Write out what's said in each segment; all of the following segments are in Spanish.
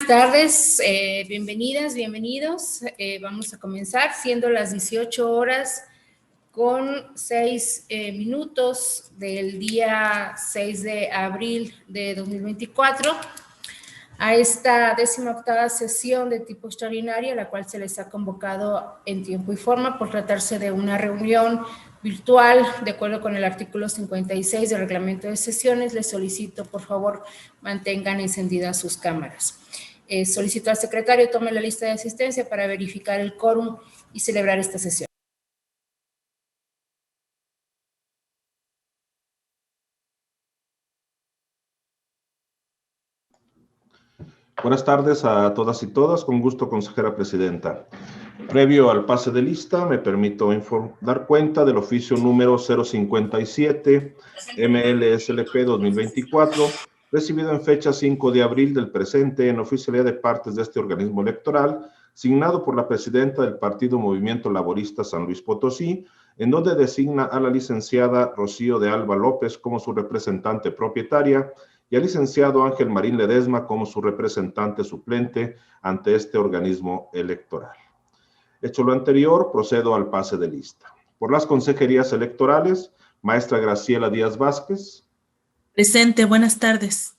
Buenas tardes, bienvenidas, bienvenidos. Vamos a comenzar siendo las 18 horas con 6 minutos del día 6 de abril de 2024 a esta 18ª sesión de tipo extraordinaria, la cual se les ha convocado en tiempo y forma por tratarse de una reunión virtual de acuerdo con el artículo 56 del reglamento de sesiones. Les solicito, por favor, mantengan encendidas sus cámaras. Solicito al secretario tome la lista de asistencia para verificar el quórum y celebrar esta sesión. Buenas tardes a todas y todas. Con gusto, consejera presidenta. Previo al pase de lista, me permito dar cuenta del oficio número 057 MLSLP 2024, recibido en fecha 5 de abril del presente en oficialidad de partes de este organismo electoral, signado por la presidenta del Partido Movimiento Laborista San Luis Potosí, en donde designa a la licenciada Rocío de Alba López como su representante propietaria y al licenciado Ángel Marín Ledesma como su representante suplente ante este organismo electoral. Hecho lo anterior, procedo al pase de lista. Por las consejerías electorales, maestra Graciela Díaz Vázquez. Presente, buenas tardes.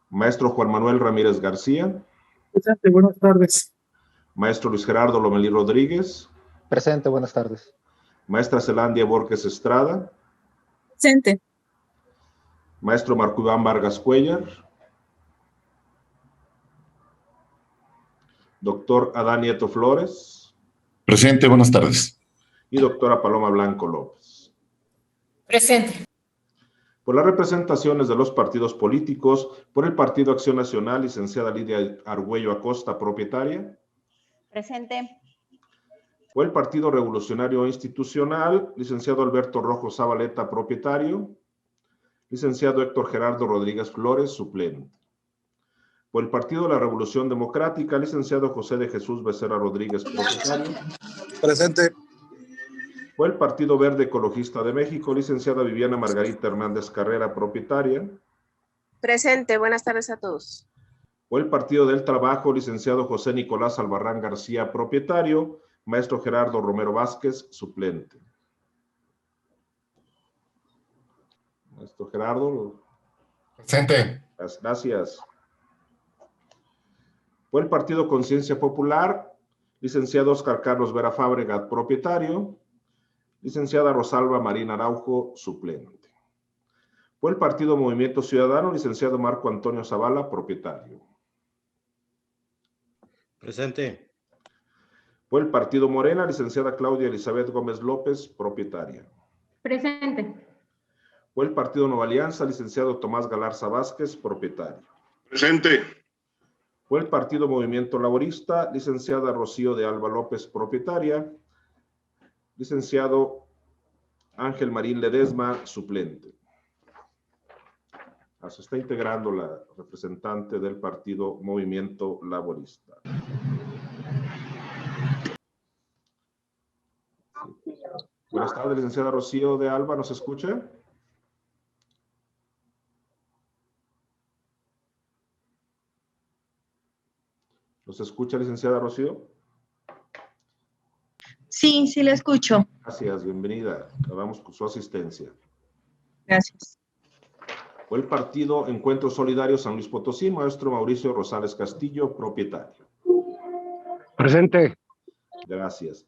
Maestro Juan Manuel Ramírez García. Presente, buenas tardes. Maestro Luis Gerardo Lomelí Rodríguez. Presente, buenas tardes. Maestra Zelandia Borges Estrada. Presente. Maestro Marco Iván Vargas Cuellar. Doctor Adán Nieto Flores. Presente, buenas tardes. Y doctora Paloma Blanco López. Presente. Por las representaciones de los partidos políticos, por el Partido Acción Nacional, licenciada Lidia Argüello Acosta, propietaria. Presente. Por el Partido Revolucionario Institucional, licenciado Alberto Rojo Zabaleta, propietario. Licenciado Héctor Gerardo Rodríguez Flores, suplente. Por el Partido de la Revolución Democrática, licenciado José de Jesús Becerra Rodríguez, propietario. Presente. Por el Partido Verde Ecologista de México, licenciada Viviana Margarita Hernández Carrera, propietaria. Presente, buenas tardes a todos. Por el Partido del Trabajo, licenciado José Nicolás Albarrán García, propietario. Maestro Gerardo Romero Vázquez, suplente. Maestro Gerardo. Presente. Gracias. Por el Partido Conciencia Popular, licenciado Oscar Carlos Vera Fábregat, propietario. Licenciada Rosalba Marín Araujo, suplente. Por el Partido Movimiento Ciudadano, licenciado Marco Antonio Zavala, propietario. Presente. Por el Partido Morena, licenciada Claudia Elizabeth Gómez López, propietaria. Presente. Por el Partido Nueva Alianza, licenciado Tomás Galarza Vázquez, propietario. Presente. Por el Partido Movimiento Laborista, licenciada Rocío de Alba López, propietaria. Licenciado Ángel Marín Ledesma, suplente. Se está integrando la representante del Partido Movimiento Laborista. Buenas tardes, licenciada Rocío de Alba, ¿nos escucha? ¿Nos escucha, licenciada Rocío? Sí, sí la escucho. Gracias, bienvenida. Damos su asistencia. Gracias. Por el Partido Encuentro Solidario San Luis Potosí, maestro Mauricio Rosales Castillo, propietario. Presente. Gracias.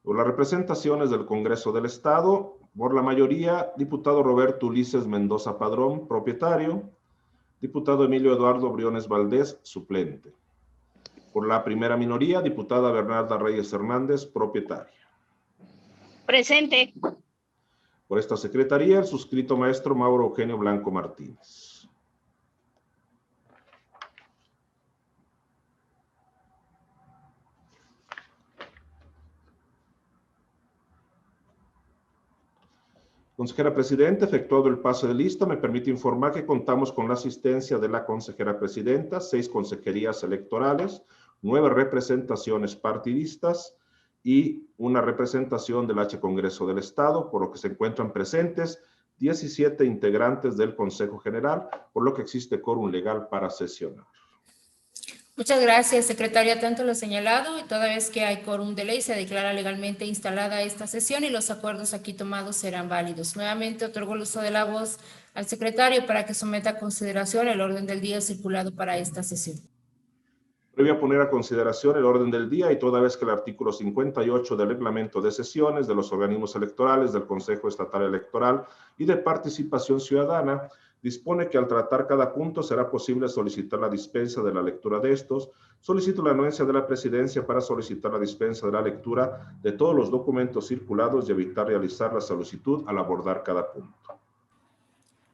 Por las representaciones del Congreso del Estado, por la mayoría, diputado Roberto Ulises Mendoza Padrón, propietario. Diputado Emilio Eduardo Briones Valdés, suplente. Por la primera minoría, diputada Bernarda Reyes Hernández, propietaria. Presente. Por esta secretaría, el suscrito maestro Mauro Eugenio Blanco Martínez. Consejera Presidenta, efectuado el pase de lista, me permite informar que contamos con la asistencia de la consejera presidenta, 6 consejerías electorales, 9 representaciones partidistas y una representación del H Congreso del Estado, por lo que se encuentran presentes 17 integrantes del Consejo General, por lo que existe quórum legal para sesionar. Muchas gracias, secretaria. Tanto lo señalado, y toda vez que hay quórum de ley, se declara legalmente instalada esta sesión y los acuerdos aquí tomados serán válidos. Nuevamente otorgo el uso de la voz al secretario para que someta a consideración el orden del día circulado para esta sesión. Previo a poner a consideración el orden del día y toda vez que el artículo 58 del reglamento de sesiones de los organismos electorales del Consejo Estatal Electoral y de Participación Ciudadana dispone que al tratar cada punto será posible solicitar la dispensa de la lectura de estos, solicito la anuencia de la presidencia para solicitar la dispensa de la lectura de todos los documentos circulados y evitar realizar la solicitud al abordar cada punto.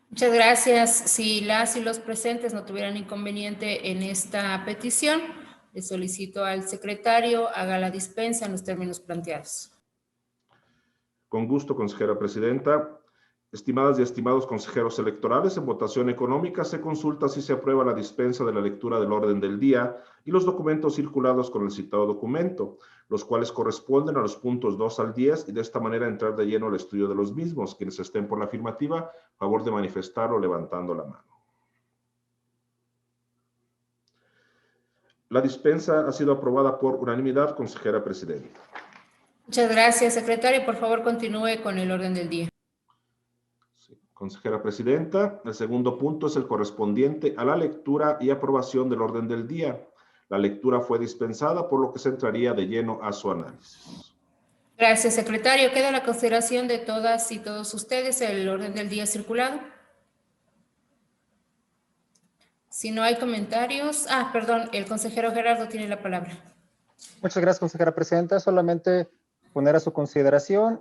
Muchas gracias. Si las y los presentes no tuvieran inconveniente en esta petición, le solicito al secretario haga la dispensa en los términos planteados. Con gusto, consejera presidenta. Estimadas y estimados consejeros electorales, en votación económica se consulta si se aprueba la dispensa de la lectura del orden del día y los documentos circulados con el citado documento, los cuales corresponden a los puntos 2 al 10 y de esta manera entrar de lleno al estudio de los mismos. Quienes estén por la afirmativa, favor de manifestarlo levantando la mano. La dispensa ha sido aprobada por unanimidad, consejera presidenta. Muchas gracias, secretario. Por favor, continúe con el orden del día. Consejera presidenta, el segundo punto es el correspondiente a la lectura y aprobación del orden del día. La lectura fue dispensada, por lo que se entraría de lleno a su análisis. Gracias, secretario. Queda a la consideración de todas y todos ustedes el orden del día circulado. Si no hay comentarios... perdón, el consejero Gerardo tiene la palabra. Muchas gracias, consejera presidenta. Solamente poner a su consideración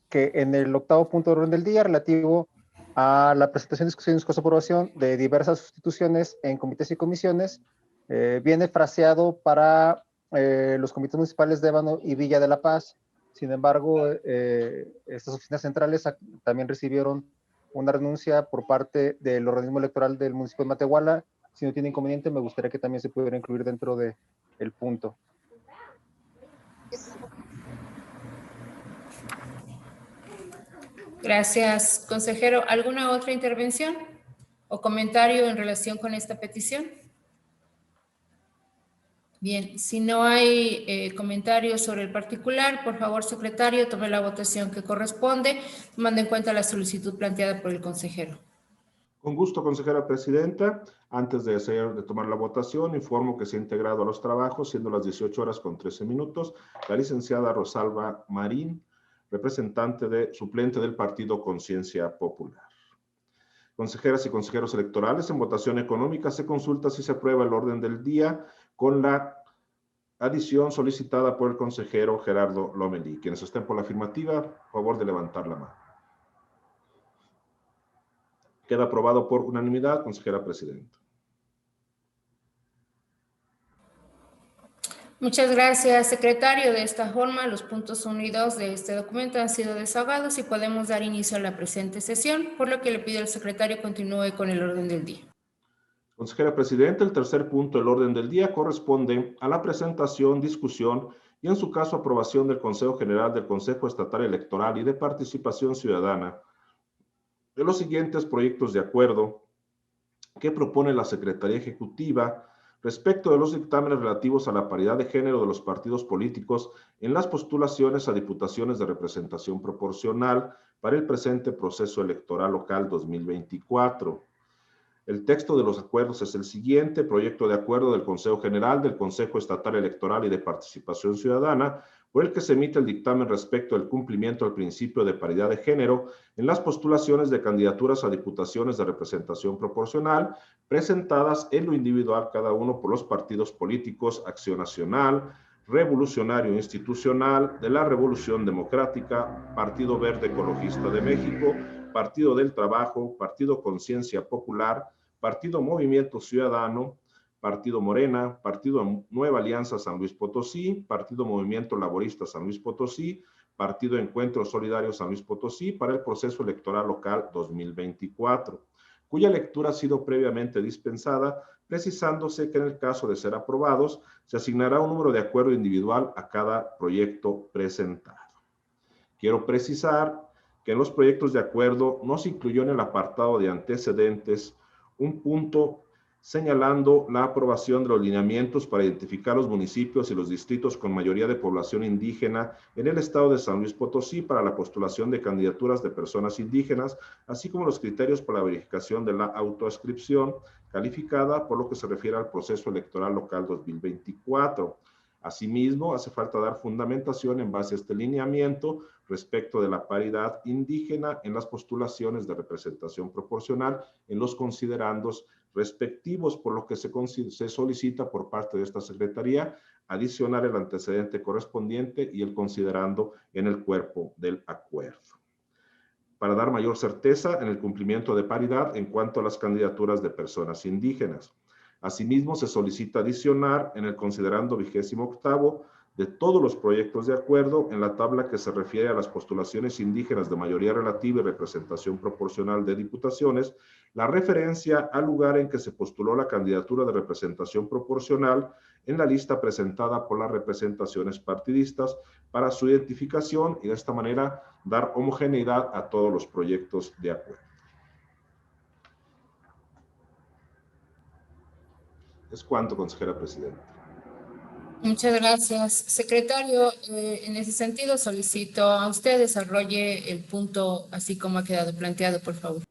que en el octavo punto de orden del día, relativo a la presentación, discusión y discurso de aprobación de diversas sustituciones en comités y comisiones, viene fraseado para los comités municipales de Ébano y Villa de la Paz. Sin embargo, estas oficinas centrales también recibieron una renuncia por parte del organismo electoral del municipio de Matehuala. Si no tiene inconveniente, me gustaría que también se pudiera incluir dentro del punto. Gracias, consejero. ¿Alguna otra intervención o comentario en relación con esta petición? Bien, si no hay comentarios sobre el particular, por favor, secretario, tome la votación que corresponde, tomando en cuenta la solicitud planteada por el consejero. Con gusto, consejera presidenta. Antes de tomar la votación, informo que se ha integrado a los trabajos, siendo las 18:13, la licenciada Rosalba Marín, representante suplente del partido Conciencia Popular. Consejeras y consejeros electorales, en votación económica se consulta si se aprueba el orden del día con la adición solicitada por el consejero Gerardo Lomelí. Quienes estén por la afirmativa, favor de levantar la mano. Queda aprobado por unanimidad, consejera presidenta. Muchas gracias, secretario. De esta forma, los puntos 1 y 2 de este documento han sido desahogados y podemos dar inicio a la presente sesión, por lo que le pido al secretario continúe con el orden del día. Consejera presidenta, el tercer punto del orden del día corresponde a la presentación, discusión y, en su caso, aprobación del Consejo General del Consejo Estatal Electoral y de Participación Ciudadana de los siguientes proyectos de acuerdo que propone la Secretaría Ejecutiva respecto de los dictámenes relativos a la paridad de género de los partidos políticos en las postulaciones a diputaciones de representación proporcional para el presente proceso electoral local 2024. El texto de los acuerdos es el siguiente: proyecto de acuerdo del Consejo General del Consejo Estatal Electoral y de Participación Ciudadana, por el que se emite el dictamen respecto al cumplimiento del principio de paridad de género en las postulaciones de candidaturas a diputaciones de representación proporcional presentadas en lo individual cada uno por los partidos políticos Acción Nacional, Revolucionario Institucional, de la Revolución Democrática, Partido Verde Ecologista de México, Partido del Trabajo, Partido Conciencia Popular, Partido Movimiento Ciudadano, Partido Morena, Partido Nueva Alianza San Luis Potosí, Partido Movimiento Laborista San Luis Potosí, Partido Encuentro Solidario San Luis Potosí para el proceso electoral local 2024, cuya lectura ha sido previamente dispensada, precisándose que en el caso de ser aprobados, se asignará un número de acuerdo individual a cada proyecto presentado. Quiero precisar que en los proyectos de acuerdo no se incluyó en el apartado de antecedentes un punto señalando la aprobación de los lineamientos para identificar los municipios y los distritos con mayoría de población indígena en el estado de San Luis Potosí para la postulación de candidaturas de personas indígenas, así como los criterios para la verificación de la autoadscripción calificada por lo que se refiere al proceso electoral local 2024. Asimismo, hace falta dar fundamentación en base a este lineamiento respecto de la paridad indígena en las postulaciones de representación proporcional en los considerandos respectivos, por lo que se solicita por parte de esta Secretaría adicionar el antecedente correspondiente y el considerando en el cuerpo del acuerdo, para dar mayor certeza en el cumplimiento de paridad en cuanto a las candidaturas de personas indígenas. Asimismo, se solicita adicionar en el considerando 28º de todos los proyectos de acuerdo en la tabla que se refiere a las postulaciones indígenas de mayoría relativa y representación proporcional de diputaciones, la referencia al lugar en que se postuló la candidatura de representación proporcional en la lista presentada por las representaciones partidistas para su identificación y de esta manera dar homogeneidad a todos los proyectos de acuerdo. Es cuanto, consejera presidenta. Muchas gracias. Secretario, en ese sentido solicito a usted desarrolle el punto así como ha quedado planteado, por favor.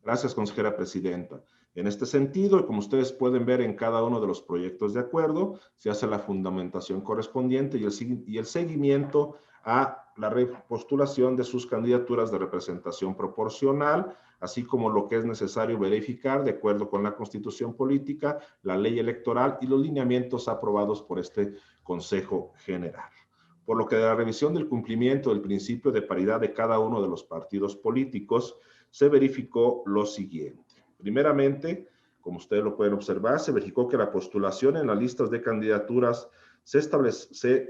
Gracias, consejera presidenta. En este sentido, y como ustedes pueden ver en cada uno de los proyectos de acuerdo, se hace la fundamentación correspondiente y el seguimiento a la repostulación de sus candidaturas de representación proporcional, así como lo que es necesario verificar de acuerdo con la Constitución Política, la ley electoral y los lineamientos aprobados por este Consejo General. Por lo que de la revisión del cumplimiento del principio de paridad de cada uno de los partidos políticos, se verificó lo siguiente. Primeramente, como ustedes lo pueden observar, se verificó que la postulación en las listas de candidaturas se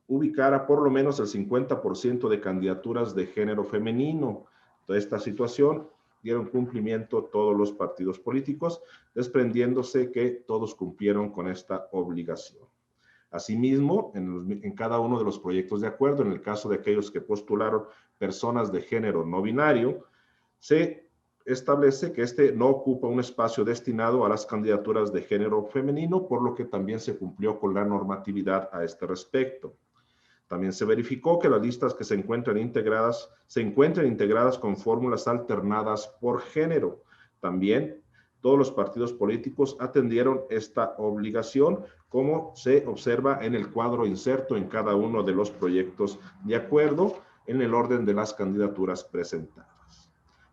ubicara por lo menos el 50% de candidaturas de género femenino. De esta situación dieron cumplimiento todos los partidos políticos, desprendiéndose que todos cumplieron con esta obligación. Asimismo, en cada uno de los proyectos de acuerdo, en el caso de aquellos que postularon personas de género no binario, se establece que este no ocupa un espacio destinado a las candidaturas de género femenino, por lo que también se cumplió con la normatividad a este respecto. También se verificó que las listas que se encuentran integradas con fórmulas alternadas por género. También todos los partidos políticos atendieron esta obligación, como se observa en el cuadro inserto en cada uno de los proyectos de acuerdo en el orden de las candidaturas presentadas.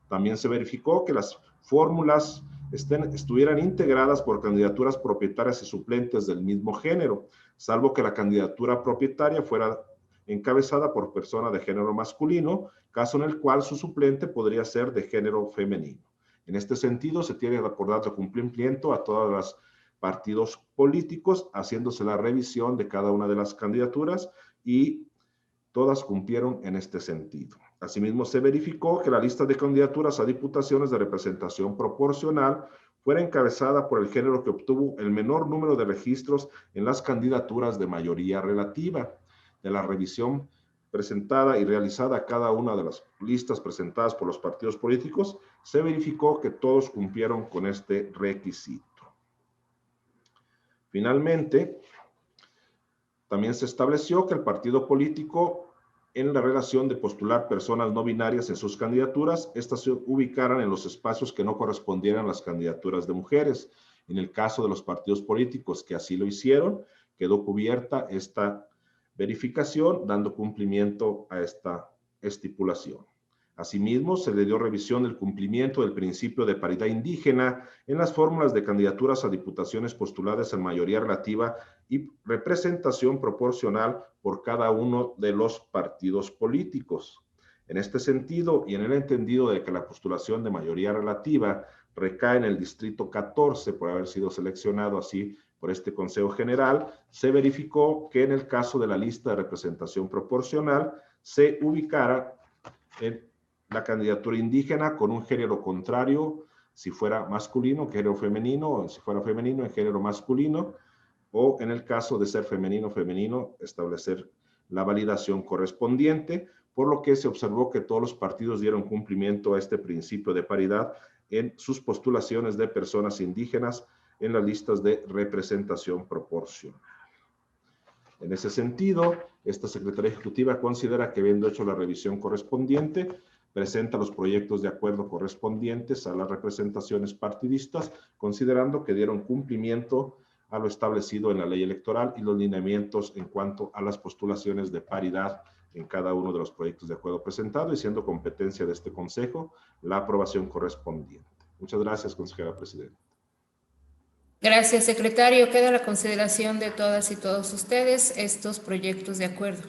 También se verificó que las fórmulas estuvieran integradas por candidaturas propietarias y suplentes del mismo género, salvo que la candidatura propietaria fuera encabezada por persona de género masculino, caso en el cual su suplente podría ser de género femenino. En este sentido, se tiene acordado cumplimiento a todos los partidos políticos, haciéndose la revisión de cada una de las candidaturas y todas cumplieron en este sentido. Asimismo, se verificó que la lista de candidaturas a diputaciones de representación proporcional fuera encabezada por el género que obtuvo el menor número de registros en las candidaturas de mayoría relativa. De la revisión presentada y realizada a cada una de las listas presentadas por los partidos políticos, se verificó que todos cumplieron con este requisito. Finalmente, también se estableció que el partido político, en la relación de postular personas no binarias en sus candidaturas, estas se ubicaran en los espacios que no correspondieran a las candidaturas de mujeres. En el caso de los partidos políticos que así lo hicieron, quedó cubierta esta verificación, dando cumplimiento a esta estipulación. Asimismo, se le dio revisión del cumplimiento del principio de paridad indígena en las fórmulas de candidaturas a diputaciones postuladas en mayoría relativa y representación proporcional por cada uno de los partidos políticos. En este sentido, y en el entendido de que la postulación de mayoría relativa recae en el distrito 14 por haber sido seleccionado así por este Consejo General, se verificó que en el caso de la lista de representación proporcional se ubicara en la candidatura indígena con un género contrario, si fuera masculino, género femenino, o si fuera femenino, en género masculino, o en el caso de ser femenino, establecer la validación correspondiente, por lo que se observó que todos los partidos dieron cumplimiento a este principio de paridad en sus postulaciones de personas indígenas en las listas de representación proporcional. En ese sentido, esta Secretaría Ejecutiva considera que, habiendo hecho la revisión correspondiente, presenta los proyectos de acuerdo correspondientes a las representaciones partidistas, considerando que dieron cumplimiento a lo establecido en la ley electoral y los lineamientos en cuanto a las postulaciones de paridad en cada uno de los proyectos de acuerdo presentados, y siendo competencia de este Consejo la aprobación correspondiente. Muchas gracias, consejera presidenta. Gracias, secretario. Queda a la consideración de todas y todos ustedes estos proyectos de acuerdo.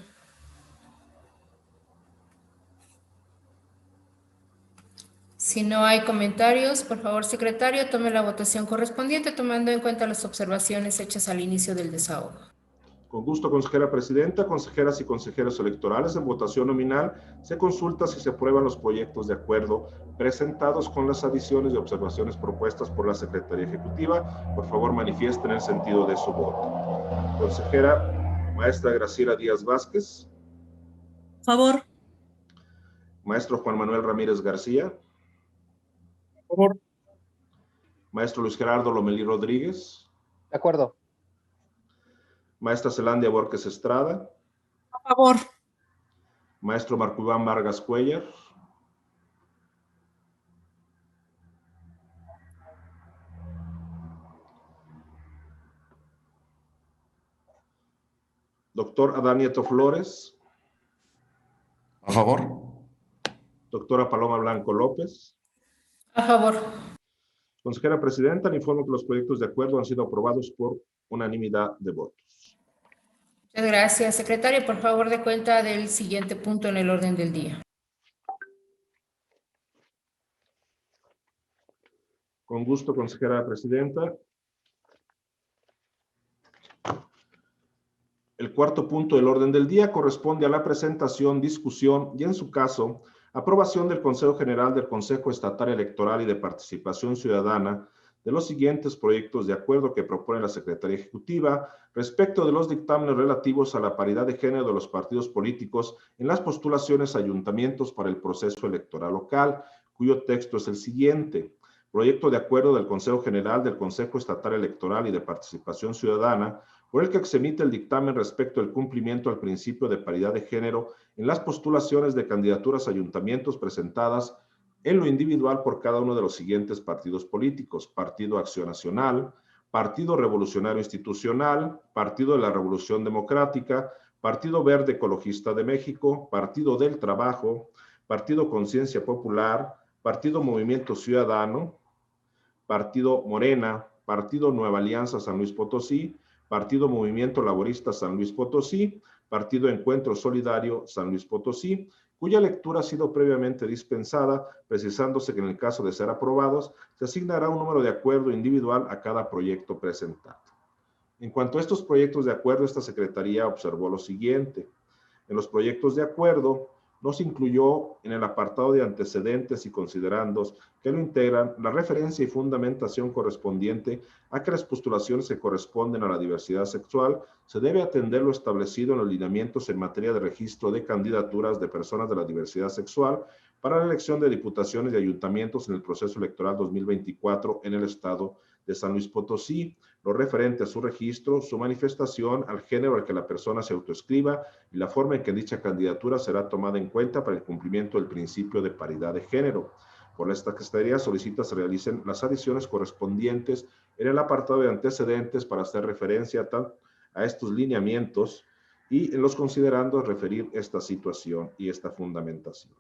Si no hay comentarios, por favor, secretario, tome la votación correspondiente, tomando en cuenta las observaciones hechas al inicio del desahogo. Con gusto, consejera presidenta. Consejeras y consejeros electorales, en votación nominal se consulta si se aprueban los proyectos de acuerdo presentados con las adiciones y observaciones propuestas por la Secretaría Ejecutiva. Por favor, manifiesten el sentido de su voto. Consejera maestra Graciela Díaz Vázquez. Favor. Maestro Juan Manuel Ramírez García. Favor. Maestro Luis Gerardo Lomelí Rodríguez. De acuerdo. Maestra Zelandia Borges Estrada. A favor. Maestro Marco Iván Vargas Cuellar. Doctor Adán Nieto Flores. A favor. Doctora Paloma Blanco López. A favor. Consejera presidenta, le informo que los proyectos de acuerdo han sido aprobados por unanimidad de votos. Muchas gracias, secretario. Por favor, dé cuenta del siguiente punto en el orden del día. Con gusto, consejera presidenta. El cuarto punto del orden del día corresponde a la presentación, discusión y, en su caso, aprobación del Consejo General del Consejo Estatal Electoral y de Participación Ciudadana de los siguientes proyectos de acuerdo que propone la Secretaría Ejecutiva respecto de los dictámenes relativos a la paridad de género de los partidos políticos en las postulaciones a ayuntamientos para el proceso electoral local, cuyo texto es el siguiente. Proyecto de acuerdo del Consejo General del Consejo Estatal Electoral y de Participación Ciudadana por el que se emite el dictamen respecto al cumplimiento al principio de paridad de género en las postulaciones de candidaturas a ayuntamientos presentadas en lo individual por cada uno de los siguientes partidos políticos: Partido Acción Nacional, Partido Revolucionario Institucional, Partido de la Revolución Democrática, Partido Verde Ecologista de México, Partido del Trabajo, Partido Conciencia Popular, Partido Movimiento Ciudadano, Partido Morena, Partido Nueva Alianza San Luis Potosí, Partido Movimiento Laborista San Luis Potosí, Partido Encuentro Solidario San Luis Potosí, cuya lectura ha sido previamente dispensada, precisándose que en el caso de ser aprobados, se asignará un número de acuerdo individual a cada proyecto presentado. En cuanto a estos proyectos de acuerdo, esta Secretaría observó lo siguiente. En los proyectos de acuerdo, no se incluyó en el apartado de antecedentes y considerandos que lo integran la referencia y fundamentación correspondiente a que las postulaciones que corresponden a la diversidad sexual se debe atender lo establecido en los lineamientos en materia de registro de candidaturas de personas de la diversidad sexual para la elección de diputaciones y ayuntamientos en el proceso electoral 2024 en el estado de San Luis Potosí, lo referente a su registro, su manifestación, al género al que la persona se autoescriba y la forma en que dicha candidatura será tomada en cuenta para el cumplimiento del principio de paridad de género. Por esta Secretaría solicita se realicen las adiciones correspondientes en el apartado de antecedentes para hacer referencia a estos lineamientos y en los considerandos referir esta situación y esta fundamentación.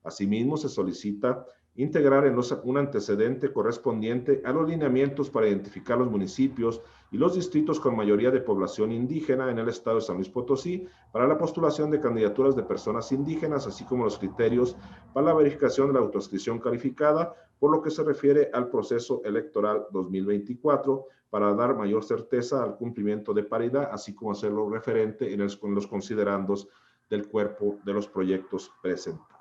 Asimismo, se solicita integrar en un antecedente correspondiente a los lineamientos para identificar los municipios y los distritos con mayoría de población indígena en el estado de San Luis Potosí para la postulación de candidaturas de personas indígenas, así como los criterios para la verificación de la autoadscripción calificada, por lo que se refiere al proceso electoral 2024, para dar mayor certeza al cumplimiento de paridad, así como hacerlo referente en los considerandos del cuerpo de los proyectos presentados.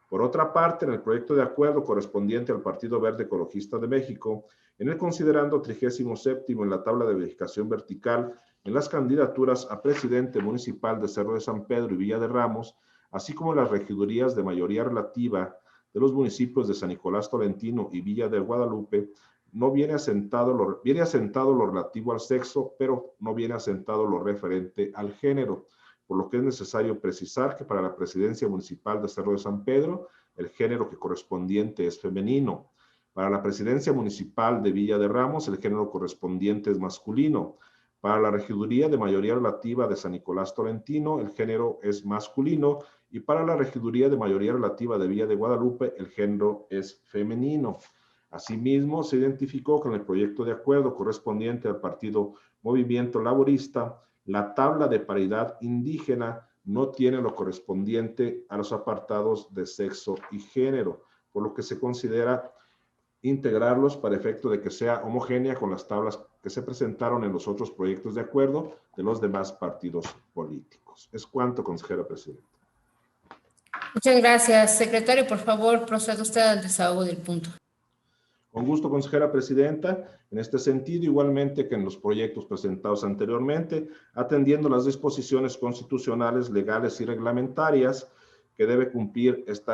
Por otra parte, en el proyecto de acuerdo correspondiente al Partido Verde Ecologista de México, en el considerando 37º en la tabla de verificación vertical en las candidaturas a presidente municipal de Cerro de San Pedro y Villa de Ramos, así como las regidurías de mayoría relativa de los municipios de San Nicolás Tolentino y Villa de Guadalupe no viene asentado lo relativo al sexo, pero no viene asentado lo referente al género, por lo que es necesario precisar que para la presidencia municipal de Cerro de San Pedro, el género que correspondiente es femenino. Para la presidencia municipal de Villa de Ramos, el género correspondiente es masculino. Para la regiduría de mayoría relativa de San Nicolás Tolentino, el género es masculino, y para la regiduría de mayoría relativa de Villa de Guadalupe, el género es femenino. Asimismo, se identificó que en el proyecto de acuerdo correspondiente al partido Movimiento Laborista, la tabla de paridad indígena no tiene lo correspondiente a los apartados de sexo y género, por lo que se considera integrarlos para efecto de que sea homogénea con las tablas que se presentaron en los otros proyectos de acuerdo de los demás partidos políticos. Es cuanto, consejera presidenta. Muchas gracias, secretario. Por favor, proceda usted al desahogo del punto. Con gusto, consejera presidenta. En este sentido, igualmente que en los proyectos presentados anteriormente, atendiendo las disposiciones constitucionales, legales y reglamentarias que debe cumplir este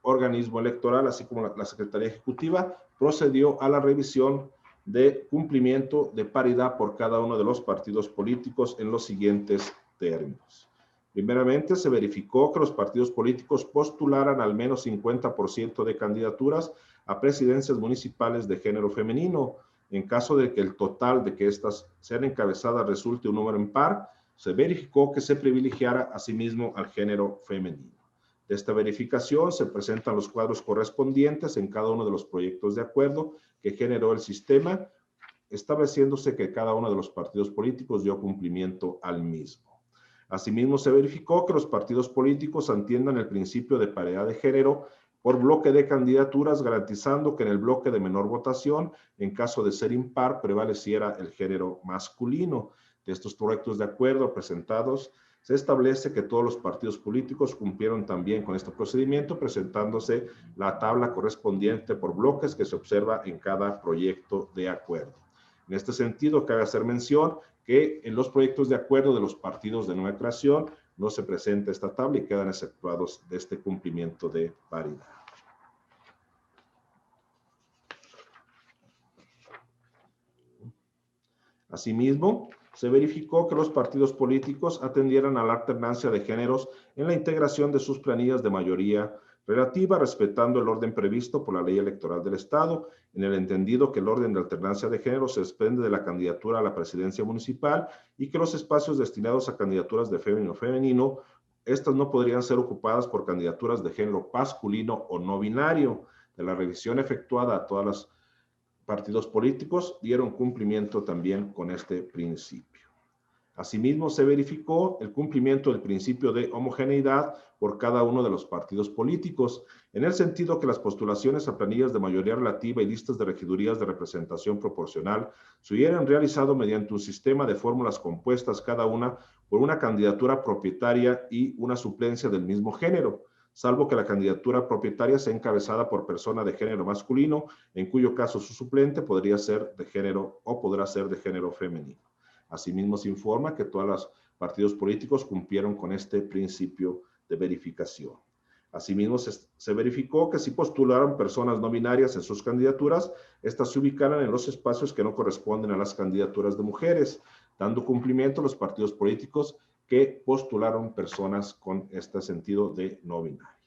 organismo electoral, así como la Secretaría Ejecutiva, procedió a la revisión de cumplimiento de paridad por cada uno de los partidos políticos en los siguientes términos. Primeramente, se verificó que los partidos políticos postularan al menos 50% de candidaturas a presidencias municipales de género femenino. En caso de que el total de que éstas sean encabezadas resulte un número impar, se verificó que se privilegiara asimismo al género femenino. De esta verificación se presentan los cuadros correspondientes en cada uno de los proyectos de acuerdo que generó el sistema, estableciéndose que cada uno de los partidos políticos dio cumplimiento al mismo. Asimismo, se verificó que los partidos políticos atiendan el principio de paridad de género por bloque de candidaturas, garantizando que en el bloque de menor votación, en caso de ser impar, prevaleciera el género masculino. De estos proyectos de acuerdo presentados, se establece que todos los partidos políticos cumplieron también con este procedimiento, presentándose la tabla correspondiente por bloques que se observa en cada proyecto de acuerdo. En este sentido, cabe hacer mención que en los proyectos de acuerdo de los partidos de nueva creación no se presenta esta tabla y quedan exceptuados de este cumplimiento de paridad. Asimismo, se verificó que los partidos políticos atendieran a la alternancia de géneros en la integración de sus planillas de mayoría relativa, respetando el orden previsto por la Ley Electoral del Estado, en el entendido que el orden de alternancia de género se desprende de la candidatura a la presidencia municipal y que los espacios destinados a candidaturas de femenino o femenino, estas no podrían ser ocupadas por candidaturas de género masculino o no binario. De la revisión efectuada a todos los partidos políticos, dieron cumplimiento también con este principio. Asimismo, se verificó el cumplimiento del principio de homogeneidad por cada uno de los partidos políticos, en el sentido que las postulaciones a planillas de mayoría relativa y listas de regidurías de representación proporcional se hubieran realizado mediante un sistema de fórmulas compuestas cada una por una candidatura propietaria y una suplencia del mismo género, salvo que la candidatura propietaria sea encabezada por persona de género masculino, en cuyo caso su suplente podría ser de género o podrá ser de género femenino. Asimismo, se informa que todos los partidos políticos cumplieron con este principio de verificación. Asimismo, se verificó que si postularon personas no binarias en sus candidaturas, estas se ubicaran en los espacios que no corresponden a las candidaturas de mujeres, dando cumplimiento a los partidos políticos que postularon personas con este sentido de no binarias.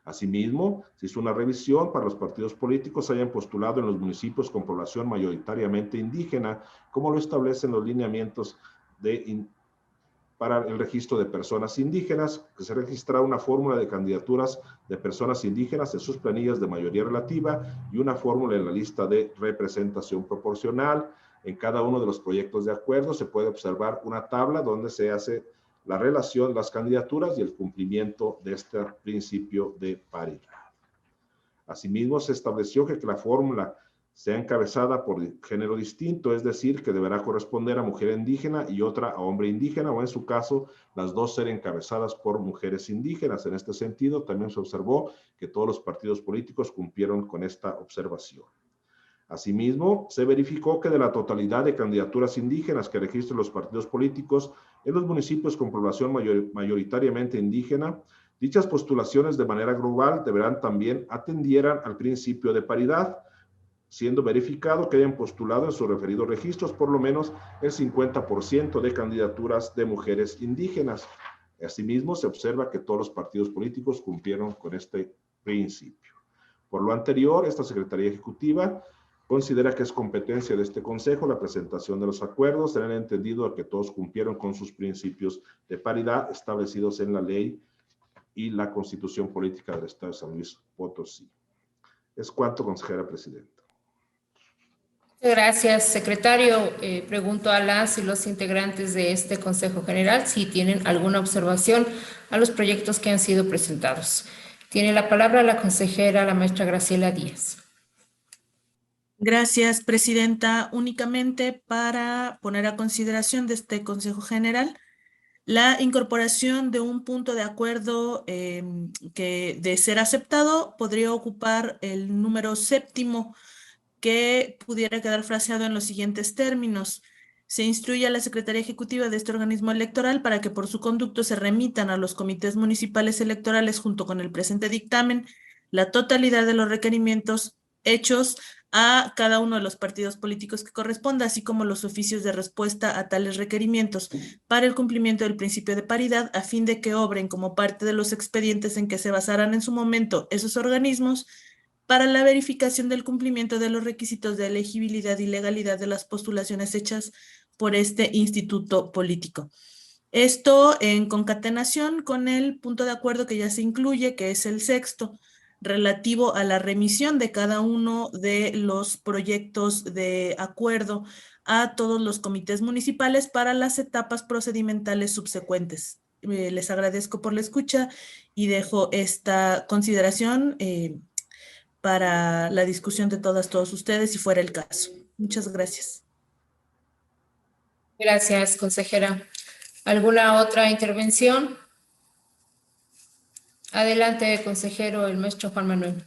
Asimismo, se hizo una revisión para los partidos políticos hayan postulado en los municipios con población mayoritariamente indígena, como lo establecen los lineamientos para el registro de personas indígenas, que se registrara una fórmula de candidaturas de personas indígenas en sus planillas de mayoría relativa y una fórmula en la lista de representación proporcional. En cada uno de los proyectos de acuerdo se puede observar una tabla donde se hace la relación de las candidaturas y el cumplimiento de este principio de paridad. Asimismo, se estableció que la fórmula sea encabezada por género distinto, es decir, que deberá corresponder a mujer indígena y otra a hombre indígena, o en su caso, las dos ser encabezadas por mujeres indígenas. En este sentido, también se observó que todos los partidos políticos cumplieron con esta observación. Asimismo, se verificó que de la totalidad de candidaturas indígenas que registran los partidos políticos en los municipios con población mayoritariamente indígena, Dichas postulaciones de manera global deberán también atendieran al principio de paridad, siendo verificado que hayan postulado en sus referidos registros por lo menos el 50% de candidaturas de mujeres indígenas. Asimismo, se observa que todos los partidos políticos cumplieron con este principio. Por lo anterior, esta Secretaría Ejecutiva considera que es competencia de este Consejo la presentación de los acuerdos, teniendo entendido que todos cumplieron con sus principios de paridad establecidos en la ley y la Constitución Política del Estado de San Luis Potosí. Es cuanto, consejera presidenta. Muchas gracias, secretario. Pregunto a las y los integrantes de este Consejo General si tienen alguna observación a los proyectos que han sido presentados. Tiene la palabra la consejera, la maestra Graciela Díaz. Gracias, presidenta. Únicamente para poner a consideración de este Consejo General la incorporación de un punto de acuerdo que, de ser aceptado, podría ocupar el número 7º, que pudiera quedar fraseado en los siguientes términos. Se instruye a la Secretaría Ejecutiva de este organismo electoral para que por su conducto se remitan a los comités municipales electorales junto con el presente dictamen la totalidad de los requerimientos hechos a cada uno de los partidos políticos que corresponda, así como los oficios de respuesta a tales requerimientos para el cumplimiento del principio de paridad, a fin de que obren como parte de los expedientes en que se basarán en su momento esos organismos para la verificación del cumplimiento de los requisitos de elegibilidad y legalidad de las postulaciones hechas por este instituto político. Esto en concatenación con el punto de acuerdo que ya se incluye, que es el 6º, relativo a la remisión de cada uno de los proyectos de acuerdo a todos los comités municipales para las etapas procedimentales subsecuentes. Les agradezco por la escucha y dejo esta consideración para la discusión de todos ustedes, si fuera el caso. Muchas gracias. Gracias, consejera. ¿Alguna otra intervención? Adelante, consejero, el maestro Juan Manuel.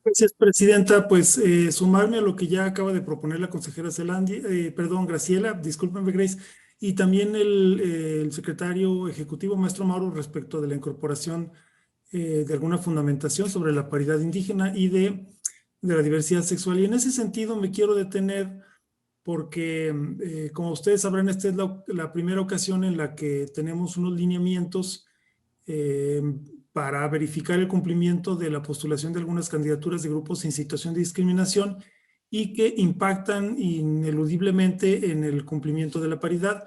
Gracias, presidenta. Pues sumarme a lo que ya acaba de proponer la consejera Graciela, discúlpenme, Grace, y también el secretario ejecutivo, maestro Mauro, respecto de la incorporación de alguna fundamentación sobre la paridad indígena y de la diversidad sexual. Y en ese sentido me quiero detener porque, como ustedes sabrán, esta es la primera ocasión en la que tenemos unos lineamientos para verificar el cumplimiento de la postulación de algunas candidaturas de grupos en situación de discriminación y que impactan ineludiblemente en el cumplimiento de la paridad.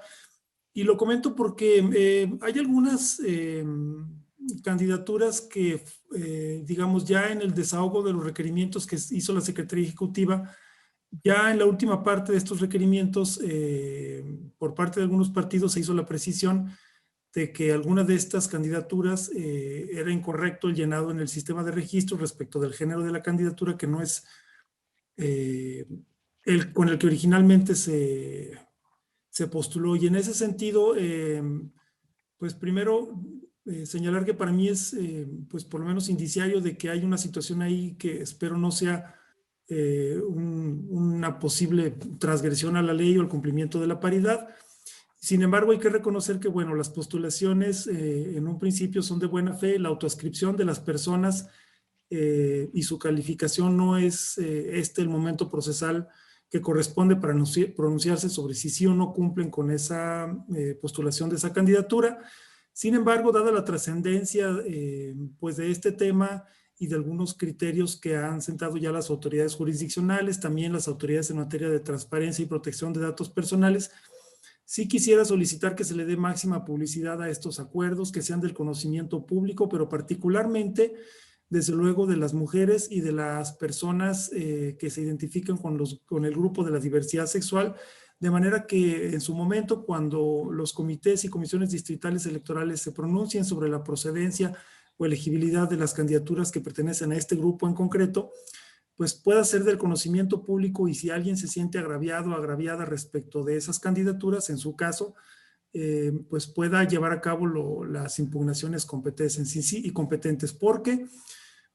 Y lo comento porque hay algunas candidaturas que, digamos, ya en el desahogo de los requerimientos que hizo la Secretaría Ejecutiva, ya en la última parte de estos requerimientos, por parte de algunos partidos se hizo la precisión de que alguna de estas candidaturas era incorrecto el llenado en el sistema de registro respecto del género de la candidatura, que no es el con el que originalmente se postuló. Y en ese sentido, pues primero señalar que para mí es, pues por lo menos indiciario de que hay una situación ahí que espero no sea una posible transgresión a la ley o el cumplimiento de la paridad. Sin embargo, hay que reconocer que, bueno, las postulaciones en un principio son de buena fe, la autoascripción de las personas y su calificación no es el momento procesal que corresponde para pronunciarse sobre si sí o no cumplen con esa postulación de esa candidatura. Sin embargo, dada la trascendencia pues de este tema y de algunos criterios que han sentado ya las autoridades jurisdiccionales, también las autoridades en materia de transparencia y protección de datos personales, sí quisiera solicitar que se le dé máxima publicidad a estos acuerdos, que sean del conocimiento público, pero particularmente, desde luego, de las mujeres y de las personas que se identifican con el grupo de la diversidad sexual, de manera que en su momento, cuando los comités y comisiones distritales electorales se pronuncien sobre la procedencia o elegibilidad de las candidaturas que pertenecen a este grupo en concreto, pues pueda ser del conocimiento público, y si alguien se siente agraviado o agraviada respecto de esas candidaturas, en su caso, pues pueda llevar a cabo las impugnaciones competentes, porque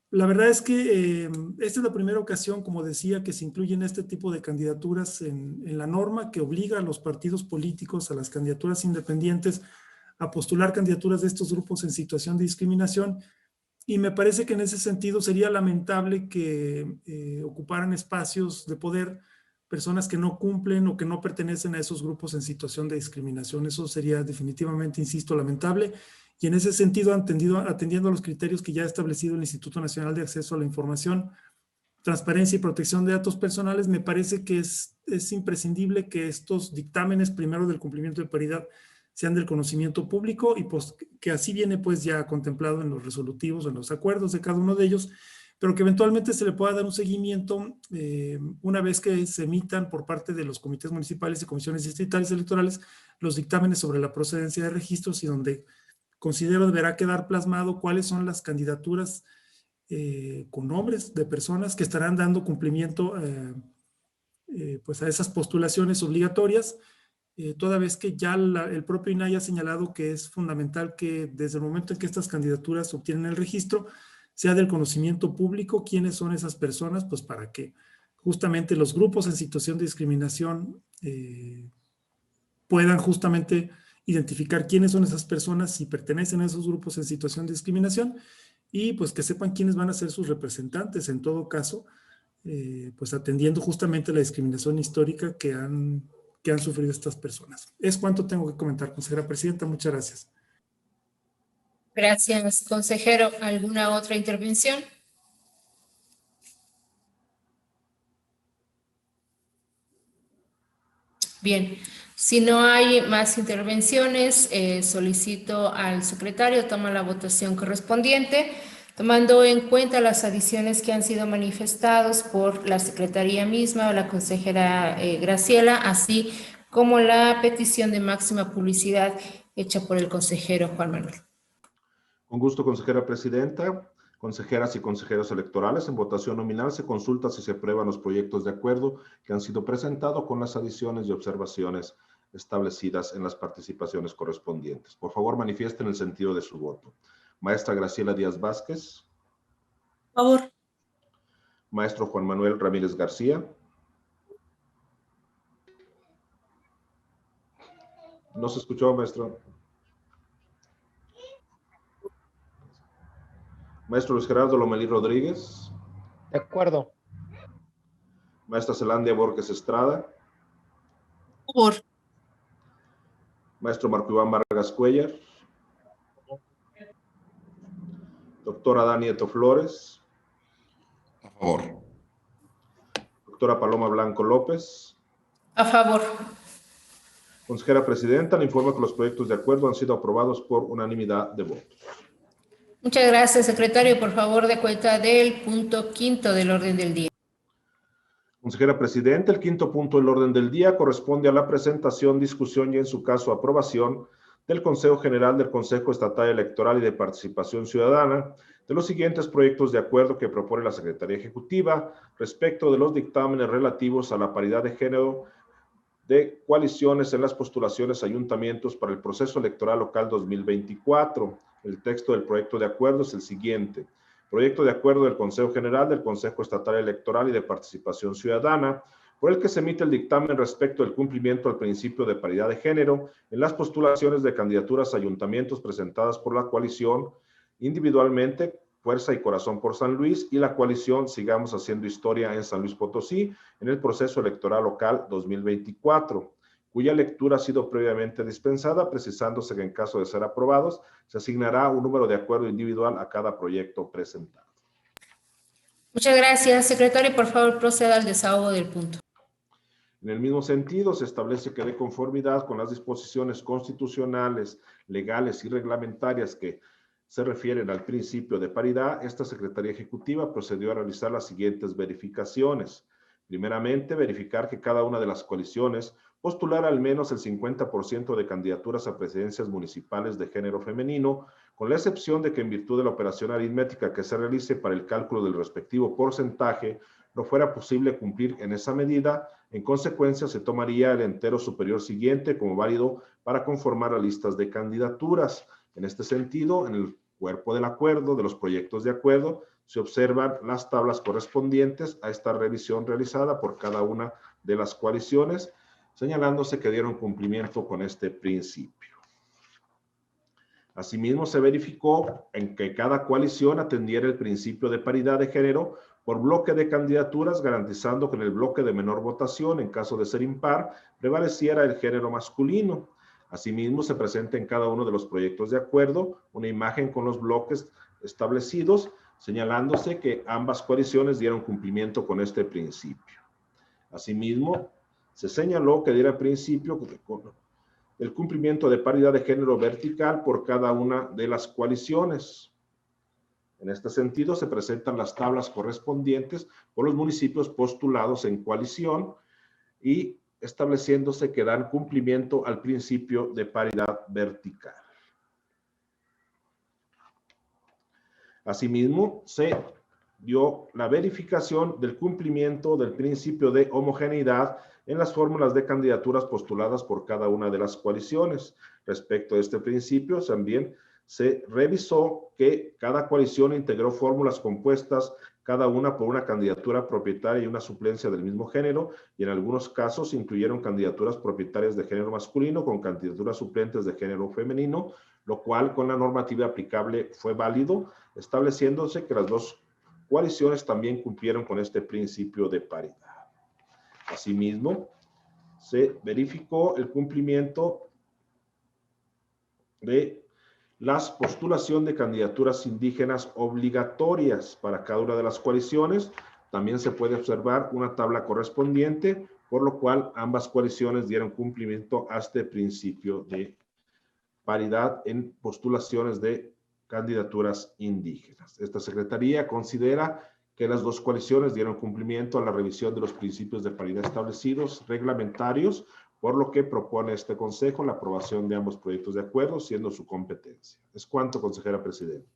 la verdad es que esta es la primera ocasión, como decía, que se incluyen este tipo de candidaturas en la norma que obliga a los partidos políticos, a las candidaturas independientes, a postular candidaturas de estos grupos en situación de discriminación, y me parece que en ese sentido sería lamentable que ocuparan espacios de poder personas que no cumplen o que no pertenecen a esos grupos en situación de discriminación. Eso sería definitivamente, insisto, lamentable. Y en ese sentido, atendiendo a los criterios que ya ha establecido el Instituto Nacional de Acceso a la Información, Transparencia y Protección de Datos Personales, me parece que es imprescindible que estos dictámenes, primero del cumplimiento de paridad, sean del conocimiento público, y pues que así viene pues ya contemplado en los resolutivos, en los acuerdos de cada uno de ellos, pero que eventualmente se le pueda dar un seguimiento una vez que se emitan por parte de los comités municipales y comisiones distritales electorales los dictámenes sobre la procedencia de registros, y donde considero deberá quedar plasmado cuáles son las candidaturas con nombres de personas que estarán dando cumplimiento pues a esas postulaciones obligatorias, toda vez que ya el propio INAI ha señalado que es fundamental que desde el momento en que estas candidaturas obtienen el registro, sea del conocimiento público quiénes son esas personas, pues para que justamente los grupos en situación de discriminación puedan justamente identificar quiénes son esas personas, si pertenecen a esos grupos en situación de discriminación, y pues que sepan quiénes van a ser sus representantes en todo caso, pues atendiendo justamente la discriminación histórica que han sufrido estas personas. Es cuanto tengo que comentar, consejera presidenta. Muchas gracias. Gracias, consejero. ¿Alguna otra intervención? Bien, si no hay más intervenciones, solicito al secretario toma la votación correspondiente, tomando en cuenta las adiciones que han sido manifestadas por la secretaría misma, la consejera Graciela, así como la petición de máxima publicidad hecha por el consejero Juan Manuel. Con gusto, consejera presidenta. Consejeras y consejeros electorales, en votación nominal se consulta si se aprueban los proyectos de acuerdo que han sido presentados con las adiciones y observaciones establecidas en las participaciones correspondientes. Por favor, manifiesten el sentido de su voto. Maestra Graciela Díaz Vázquez. Favor. Maestro Juan Manuel Ramírez García. No se escuchó, maestro. Maestro Luis Gerardo Lomelí Rodríguez. De acuerdo. Maestra Zelandia Borges Estrada. Favor. Maestro Marco Iván Vargas Cuellar. Doctora Dani Eto Flores. A favor. Doctora Paloma Blanco López. A favor. Consejera presidenta, le informo que los proyectos de acuerdo han sido aprobados por unanimidad de votos. Muchas gracias, secretario. Por favor, de cuenta del punto 5 del orden del día. Consejera presidenta, el 5º punto del orden del día corresponde a la presentación, discusión y, en su caso, aprobación del Consejo General del Consejo Estatal Electoral y de Participación Ciudadana de los siguientes proyectos de acuerdo que propone la Secretaría Ejecutiva respecto de los dictámenes relativos a la paridad de género de coaliciones en las postulaciones a ayuntamientos para el proceso electoral local 2024. El texto del proyecto de acuerdo es el siguiente. Proyecto de acuerdo del Consejo General del Consejo Estatal Electoral y de Participación Ciudadana, por el que se emite el dictamen respecto del cumplimiento al principio de paridad de género en las postulaciones de candidaturas a ayuntamientos presentadas por la coalición individualmente, Fuerza y Corazón por San Luis, y la coalición Sigamos Haciendo Historia en San Luis Potosí en el proceso electoral local 2024, cuya lectura ha sido previamente dispensada, precisándose que en caso de ser aprobados, se asignará un número de acuerdo individual a cada proyecto presentado. Muchas gracias, secretario. Por favor, proceda al desahogo del punto. En el mismo sentido, se establece que de conformidad con las disposiciones constitucionales, legales y reglamentarias que se refieren al principio de paridad, esta Secretaría Ejecutiva procedió a realizar las siguientes verificaciones. Primeramente, verificar que cada una de las coaliciones postulara al menos el 50% de candidaturas a presidencias municipales de género femenino, con la excepción de que en virtud de la operación aritmética que se realice para el cálculo del respectivo porcentaje, no fuera posible cumplir en esa medida. En consecuencia, se tomaría el entero superior siguiente como válido para conformar las listas de candidaturas. En este sentido, en el cuerpo del acuerdo, de los proyectos de acuerdo, se observan las tablas correspondientes a esta revisión realizada por cada una de las coaliciones, señalándose que dieron cumplimiento con este principio. Asimismo, se verificó en que cada coalición atendiera el principio de paridad de género por bloque de candidaturas, garantizando que en el bloque de menor votación, en caso de ser impar, prevaleciera el género masculino. Asimismo, se presenta en cada uno de los proyectos de acuerdo una imagen con los bloques establecidos, señalándose que ambas coaliciones dieron cumplimiento con este principio. Asimismo, se señaló que diera principio el cumplimiento de paridad de género vertical por cada una de las coaliciones. En este sentido, se presentan las tablas correspondientes por los municipios postulados en coalición y estableciéndose que dan cumplimiento al principio de paridad vertical. Asimismo, se dio la verificación del cumplimiento del principio de homogeneidad en las fórmulas de candidaturas postuladas por cada una de las coaliciones. Respecto a este principio, también se revisó que cada coalición integró fórmulas compuestas, cada una por una candidatura propietaria y una suplencia del mismo género, y en algunos casos incluyeron candidaturas propietarias de género masculino con candidaturas suplentes de género femenino, lo cual con la normativa aplicable fue válido, estableciéndose que las dos coaliciones también cumplieron con este principio de paridad. Asimismo, se verificó el cumplimiento de la postulación de candidaturas indígenas obligatorias para cada una de las coaliciones. También se puede observar una tabla correspondiente, por lo cual ambas coaliciones dieron cumplimiento a este principio de paridad en postulaciones de candidaturas indígenas. Esta Secretaría considera que las dos coaliciones dieron cumplimiento a la revisión de los principios de paridad establecidos reglamentarios, por lo que propone este Consejo la aprobación de ambos proyectos de acuerdo, siendo su competencia. Es cuanto, consejera presidenta.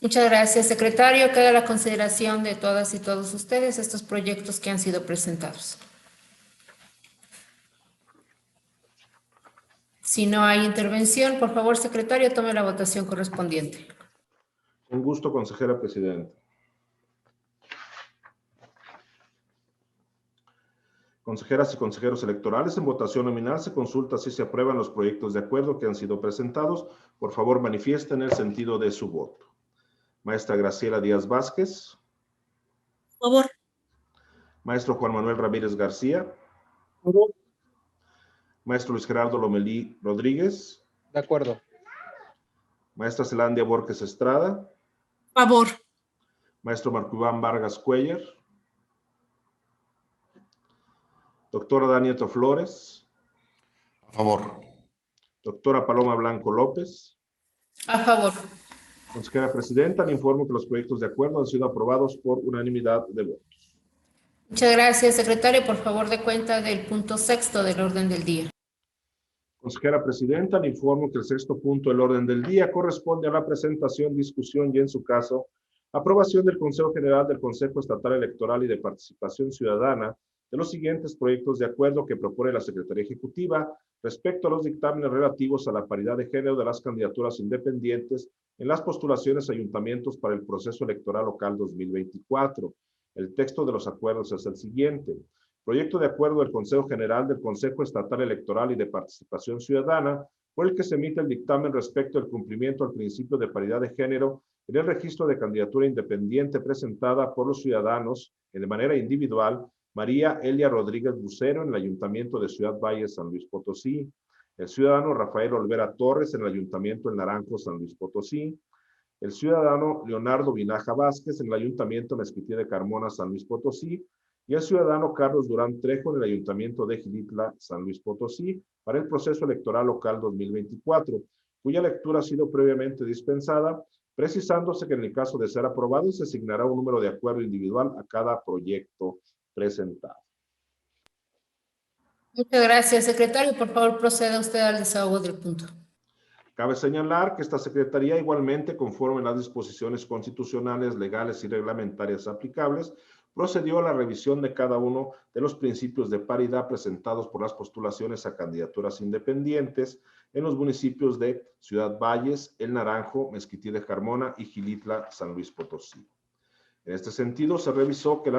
Muchas gracias, secretario. Queda a la consideración de todas y todos ustedes estos proyectos que han sido presentados. Si no hay intervención, por favor, secretario, tome la votación correspondiente. Con gusto, consejera presidenta. Consejeras y consejeros electorales, en votación nominal se consulta si se aprueban los proyectos de acuerdo que han sido presentados. Por favor, manifiesten el sentido de su voto. Maestra Graciela Díaz Vázquez. A favor. Maestro Juan Manuel Ramírez García. A favor. Maestro Luis Gerardo Lomelí Rodríguez. De acuerdo. Maestra Zelandia Borges Estrada. A favor. Maestro Marco Iván Vargas Cuellar. Doctora Danieto Flores. A favor. Doctora Paloma Blanco López. A favor. Consejera presidenta, le informo que los proyectos de acuerdo han sido aprobados por unanimidad de votos. Muchas gracias, secretario. Por favor, dé cuenta del punto 6 del orden del día. Consejera presidenta, le informo que el 6º punto del orden del día corresponde a la presentación, discusión y, en su caso, aprobación del Consejo General del Consejo Estatal Electoral y de Participación Ciudadana de los siguientes proyectos de acuerdo que propone la Secretaría Ejecutiva respecto a los dictámenes relativos a la paridad de género de las candidaturas independientes en las postulaciones a ayuntamientos para el proceso electoral local 2024. El texto de los acuerdos es el siguiente. Proyecto de acuerdo del Consejo General del Consejo Estatal Electoral y de Participación Ciudadana, por el que se emite el dictamen respecto al cumplimiento al principio de paridad de género en el registro de candidatura independiente presentada por los ciudadanos de manera individual, María Elia Rodríguez Bucero en el Ayuntamiento de Ciudad Valle, San Luis Potosí, el ciudadano Rafael Olvera Torres en el Ayuntamiento del Naranjo, San Luis Potosí, el ciudadano Leonardo Vinaja Vázquez en el Ayuntamiento Mezquití de Carmona, San Luis Potosí, y el ciudadano Carlos Durán Trejo en el Ayuntamiento de Xilitla, San Luis Potosí, para el proceso electoral local 2024, cuya lectura ha sido previamente dispensada, precisándose que en el caso de ser aprobado se asignará un número de acuerdo individual a cada proyecto presentado. Muchas gracias, secretario. Por favor, proceda usted al desahogo del punto. Cabe señalar que esta Secretaría, igualmente, conforme a las disposiciones constitucionales, legales y reglamentarias aplicables, procedió a la revisión de cada uno de los principios de paridad presentados por las postulaciones a candidaturas independientes en los municipios de Ciudad Valles, El Naranjo, Mezquití de Carmona y Xilitla, San Luis Potosí. En este sentido, se revisó que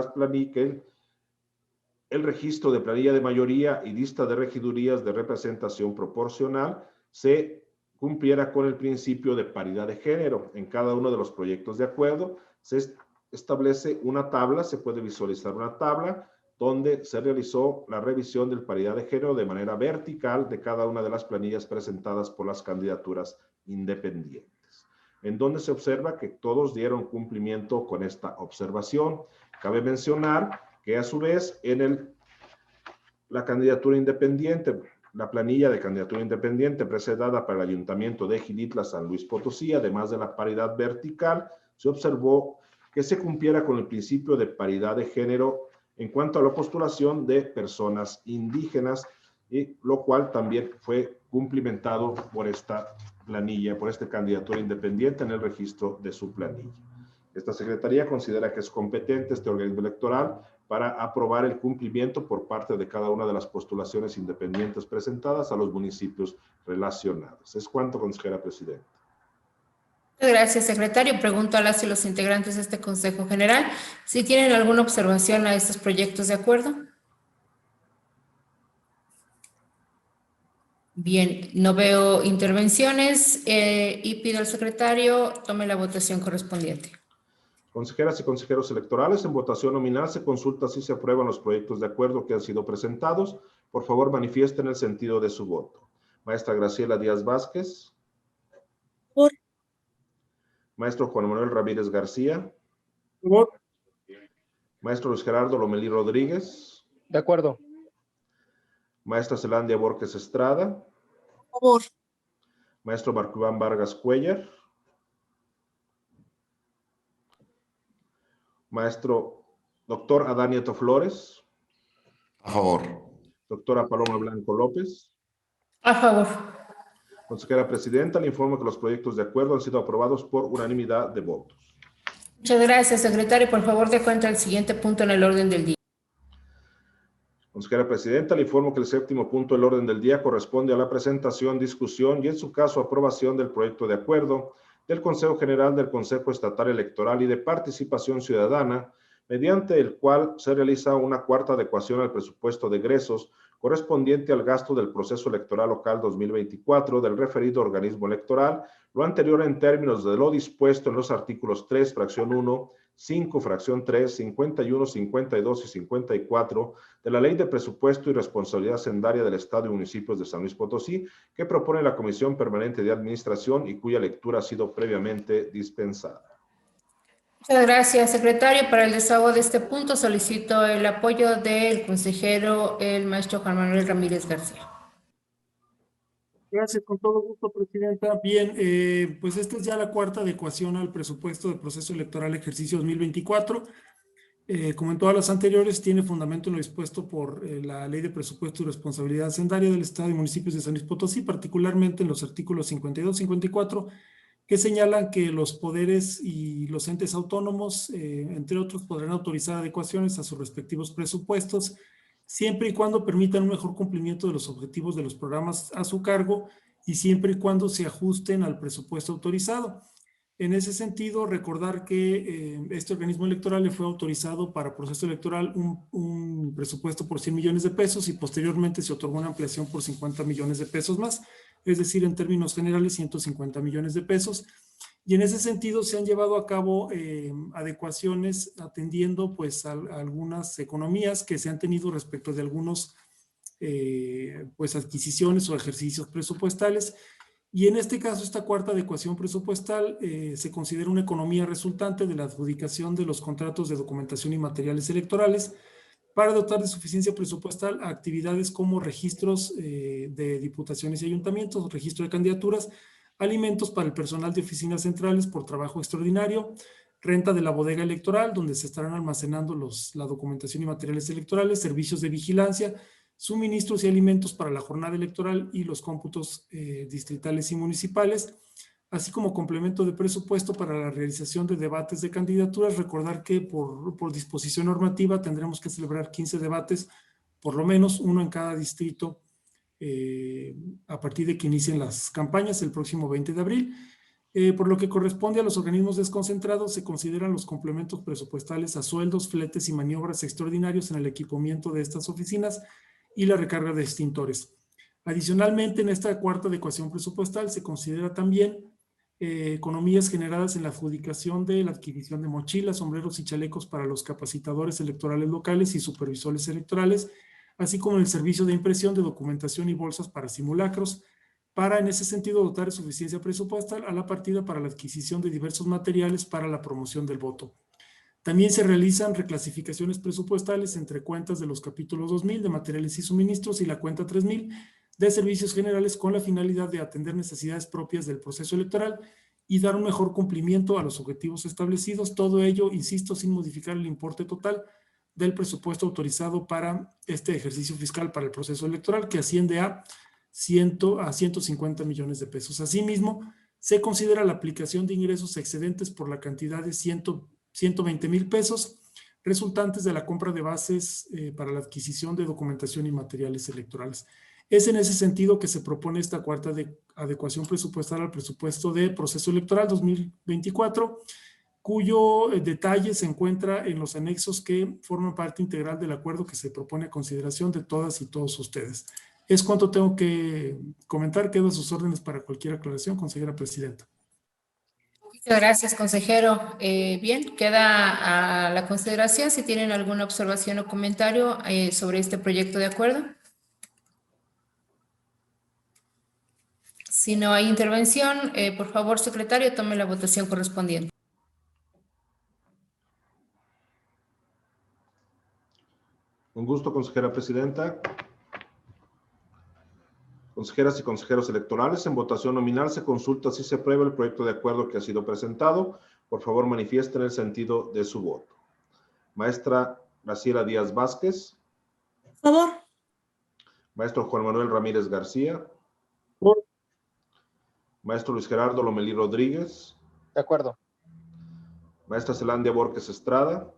el registro de planilla de mayoría y lista de regidurías de representación proporcional se cumpliera con el principio de paridad de género. En cada uno de los proyectos de acuerdo se establece una tabla, se puede visualizar una tabla donde se realizó la revisión de paridad de género de manera vertical de cada una de las planillas presentadas por las candidaturas independientes, en donde se observa que todos dieron cumplimiento con esta observación. Cabe mencionar que a su vez la candidatura independiente, la planilla de candidatura independiente presentada para el Ayuntamiento de Xilitla, San Luis Potosí, además de la paridad vertical, se observó que se cumpliera con el principio de paridad de género en cuanto a la postulación de personas indígenas, y lo cual también fue cumplimentado por esta planilla, por esta candidatura independiente en el registro de su planilla. Esta Secretaría considera que es competente este organismo electoral para aprobar el cumplimiento por parte de cada una de las postulaciones independientes presentadas a los municipios relacionados. Es cuanto, consejera presidenta. Muchas gracias, secretario. Pregunto a las y los integrantes de este Consejo General si tienen alguna observación a estos proyectos de acuerdo. Bien, no veo intervenciones y pido al secretario tome la votación correspondiente. Consejeras y consejeros electorales, en votación nominal se consulta si se aprueban los proyectos de acuerdo que han sido presentados. Por favor, manifiesten el sentido de su voto. Maestra Graciela Díaz Vázquez. Por. Maestro Juan Manuel Ramírez García. Por. Maestro Luis Gerardo Lomelí Rodríguez. De acuerdo. Maestra Zelandia Borges Estrada. Favor. Maestro Marco Iván Vargas Cuellar. Maestro doctor Adán Nieto Flores. A favor. Doctora Paloma Blanco López. A favor. Consejera presidenta, le informo que los proyectos de acuerdo han sido aprobados por unanimidad de votos. Muchas gracias, secretario. Por favor, dé cuenta del siguiente punto en el orden del día. Consejera presidenta, le informo que el séptimo punto del orden del día corresponde a la presentación, discusión y, en su caso, aprobación del proyecto de acuerdo del Consejo General del Consejo Estatal Electoral y de Participación Ciudadana, mediante el cual se realiza una cuarta adecuación al presupuesto de egresos correspondiente al gasto del proceso electoral local 2024 del referido organismo electoral, lo anterior en términos de lo dispuesto en los artículos 3, fracción 1, 5, fracción 3, 51, 52 y 54 de la Ley de Presupuesto y Responsabilidad Hacendaria del Estado y Municipios de San Luis Potosí, que propone la Comisión Permanente de Administración y cuya lectura ha sido previamente dispensada. Muchas gracias, secretario. Para el desahogo de este punto solicito el apoyo del consejero, el maestro Juan Manuel Ramírez García. Gracias, con todo gusto, presidenta. Bien, pues esta es ya la cuarta adecuación al presupuesto del proceso electoral ejercicio 2024. Como en todas las anteriores, tiene fundamento en lo dispuesto por la Ley de Presupuesto y Responsabilidad Hacendaria del Estado y Municipios de San Luis Potosí, particularmente en los artículos 52 y 54, que señalan que los poderes y los entes autónomos, entre otros, podrán autorizar adecuaciones a sus respectivos presupuestos, siempre y cuando permitan un mejor cumplimiento de los objetivos de los programas a su cargo y siempre y cuando se ajusten al presupuesto autorizado. En ese sentido, recordar que este organismo electoral le fue autorizado para proceso electoral un presupuesto por 100 millones de pesos y posteriormente se otorgó una ampliación por 50 millones de pesos más, es decir, en términos generales 150 millones de pesos. Y en ese sentido se han llevado a cabo adecuaciones atendiendo pues a algunas economías que se han tenido respecto de algunos pues adquisiciones o ejercicios presupuestales. Y en este caso, esta cuarta adecuación presupuestal se considera una economía resultante de la adjudicación de los contratos de documentación y materiales electorales para dotar de suficiencia presupuestal a actividades como registros de diputaciones y ayuntamientos, registro de candidaturas, alimentos para el personal de oficinas centrales por trabajo extraordinario, renta de la bodega electoral, donde se estarán almacenando la documentación y materiales electorales, servicios de vigilancia, suministros y alimentos para la jornada electoral y los cómputos distritales y municipales, así como complemento de presupuesto para la realización de debates de candidaturas. Recordar que por disposición normativa tendremos que celebrar 15 debates, por lo menos uno en cada distrito, a partir de que inicien las campañas el próximo 20 de abril. Por lo que corresponde a los organismos desconcentrados, se consideran los complementos presupuestales a sueldos, fletes y maniobras extraordinarios en el equipamiento de estas oficinas y la recarga de extintores. Adicionalmente, en esta cuarta adecuación presupuestal se considera también economías generadas en la adjudicación de la adquisición de mochilas, sombreros y chalecos para los capacitadores electorales locales y supervisores electorales, así como el servicio de impresión de documentación y bolsas para simulacros, para en ese sentido dotar de suficiencia presupuestal a la partida para la adquisición de diversos materiales para la promoción del voto. También se realizan reclasificaciones presupuestales entre cuentas de los capítulos 2000 de materiales y suministros y la cuenta 3000 de servicios generales con la finalidad de atender necesidades propias del proceso electoral y dar un mejor cumplimiento a los objetivos establecidos. Todo ello, insisto, sin modificar el importe total del presupuesto autorizado para este ejercicio fiscal para el proceso electoral, que asciende a 150 millones de pesos. Asimismo, se considera la aplicación de ingresos excedentes por la cantidad de 120 mil pesos resultantes de la compra de bases para la adquisición de documentación y materiales electorales. Es en ese sentido que se propone esta cuarta adecuación presupuestal al presupuesto de proceso electoral 2024, cuyo detalle se encuentra en los anexos que forman parte integral del acuerdo que se propone a consideración de todas y todos ustedes. Es cuanto tengo que comentar. Quedo a sus órdenes para cualquier aclaración, consejera presidenta. Muchas gracias, consejero. Bien, queda a la consideración si tienen alguna observación o comentario sobre este proyecto de acuerdo. Si no hay intervención, por favor, secretario, tome la votación correspondiente. Con gusto, consejera presidenta. Consejeras y consejeros electorales, en votación nominal se consulta si se aprueba el proyecto de acuerdo que ha sido presentado. Por favor, manifiesten el sentido de su voto. Maestra Graciela Díaz Vázquez. Favor. Maestro Juan Manuel Ramírez García. Favor. Maestro Luis Gerardo Lomelí Rodríguez. De acuerdo. Maestra Zelandia Borges Estrada.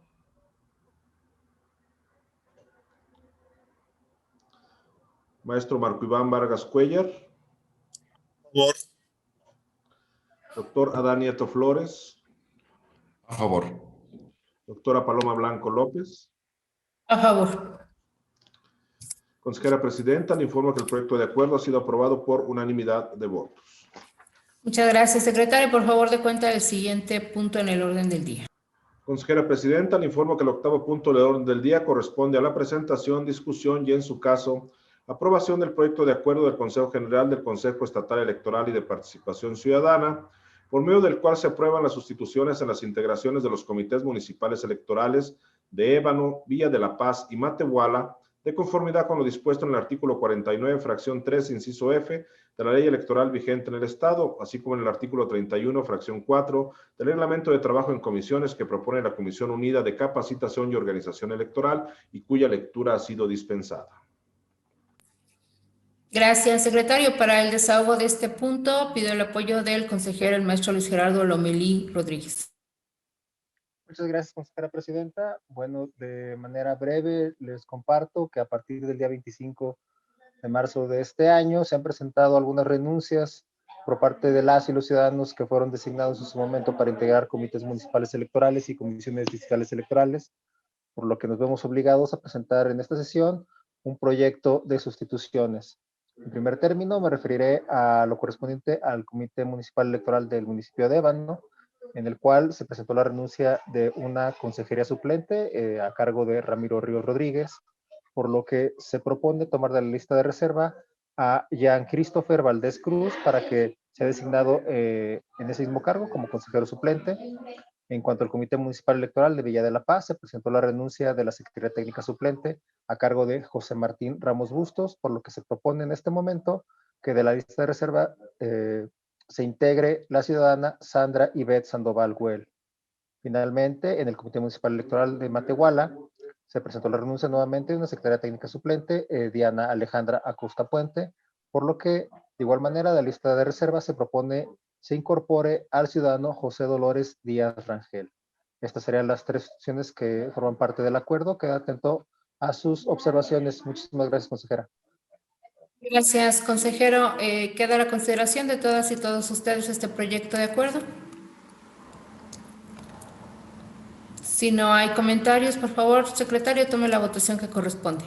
Maestro Marco Iván Vargas Cuellar. Favor. Doctor Adán Nieto Flores. A favor. Doctora Paloma Blanco López. A favor. Consejera presidenta, le informo que el proyecto de acuerdo ha sido aprobado por unanimidad de votos. Muchas gracias, secretario. Por favor, dé cuenta del siguiente punto en el orden del día. Consejera presidenta, le informo que el octavo punto del orden del día corresponde a la presentación, discusión y, en su caso, aprobación del proyecto de acuerdo del Consejo General del Consejo Estatal Electoral y de Participación Ciudadana, por medio del cual se aprueban las sustituciones en las integraciones de los comités municipales electorales de Ébano, Villa de la Paz y Matehuala, de conformidad con lo dispuesto en el artículo 49, fracción 3, inciso F, de la ley electoral vigente en el Estado, así como en el artículo 31, fracción 4, del reglamento de trabajo en comisiones que propone la Comisión Unida de Capacitación y Organización Electoral y cuya lectura ha sido dispensada. Gracias, secretario. Para el desahogo de este punto, pido el apoyo del consejero, el maestro Luis Gerardo Lomelí Rodríguez. Muchas gracias, consejera presidenta. Bueno, de manera breve les comparto que a partir del día 25 de marzo de este año se han presentado algunas renuncias por parte de las y los ciudadanos que fueron designados en su momento para integrar comités municipales electorales y comisiones distritales electorales, por lo que nos vemos obligados a presentar en esta sesión un proyecto de sustituciones. En primer término, me referiré a lo correspondiente al Comité Municipal Electoral del municipio de Ébano, en el cual se presentó la renuncia de una consejería suplente a cargo de Ramiro Ríos Rodríguez, por lo que se propone tomar de la lista de reserva a Jean Christopher Valdés Cruz para que sea designado en ese mismo cargo como consejero suplente. En cuanto al Comité Municipal Electoral de Villa de la Paz, se presentó la renuncia de la Secretaría Técnica Suplente a cargo de José Martín Ramos Bustos, por lo que se propone en este momento que de la lista de reserva se integre la ciudadana Sandra Ivette Sandoval Güell. Finalmente, en el Comité Municipal Electoral de Matehuala, se presentó la renuncia nuevamente de una Secretaría Técnica Suplente, Diana Alejandra Acosta Puente, por lo que, de igual manera, de la lista de reserva se propone se incorpore al ciudadano José Dolores Díaz Rangel. Estas serían las tres opciones que forman parte del acuerdo. Queda atento a sus observaciones. Muchísimas gracias, consejera. Gracias, consejero. Queda a la consideración de todas y todos ustedes este proyecto de acuerdo. Si no hay comentarios, por favor, secretario, tome la votación que corresponde.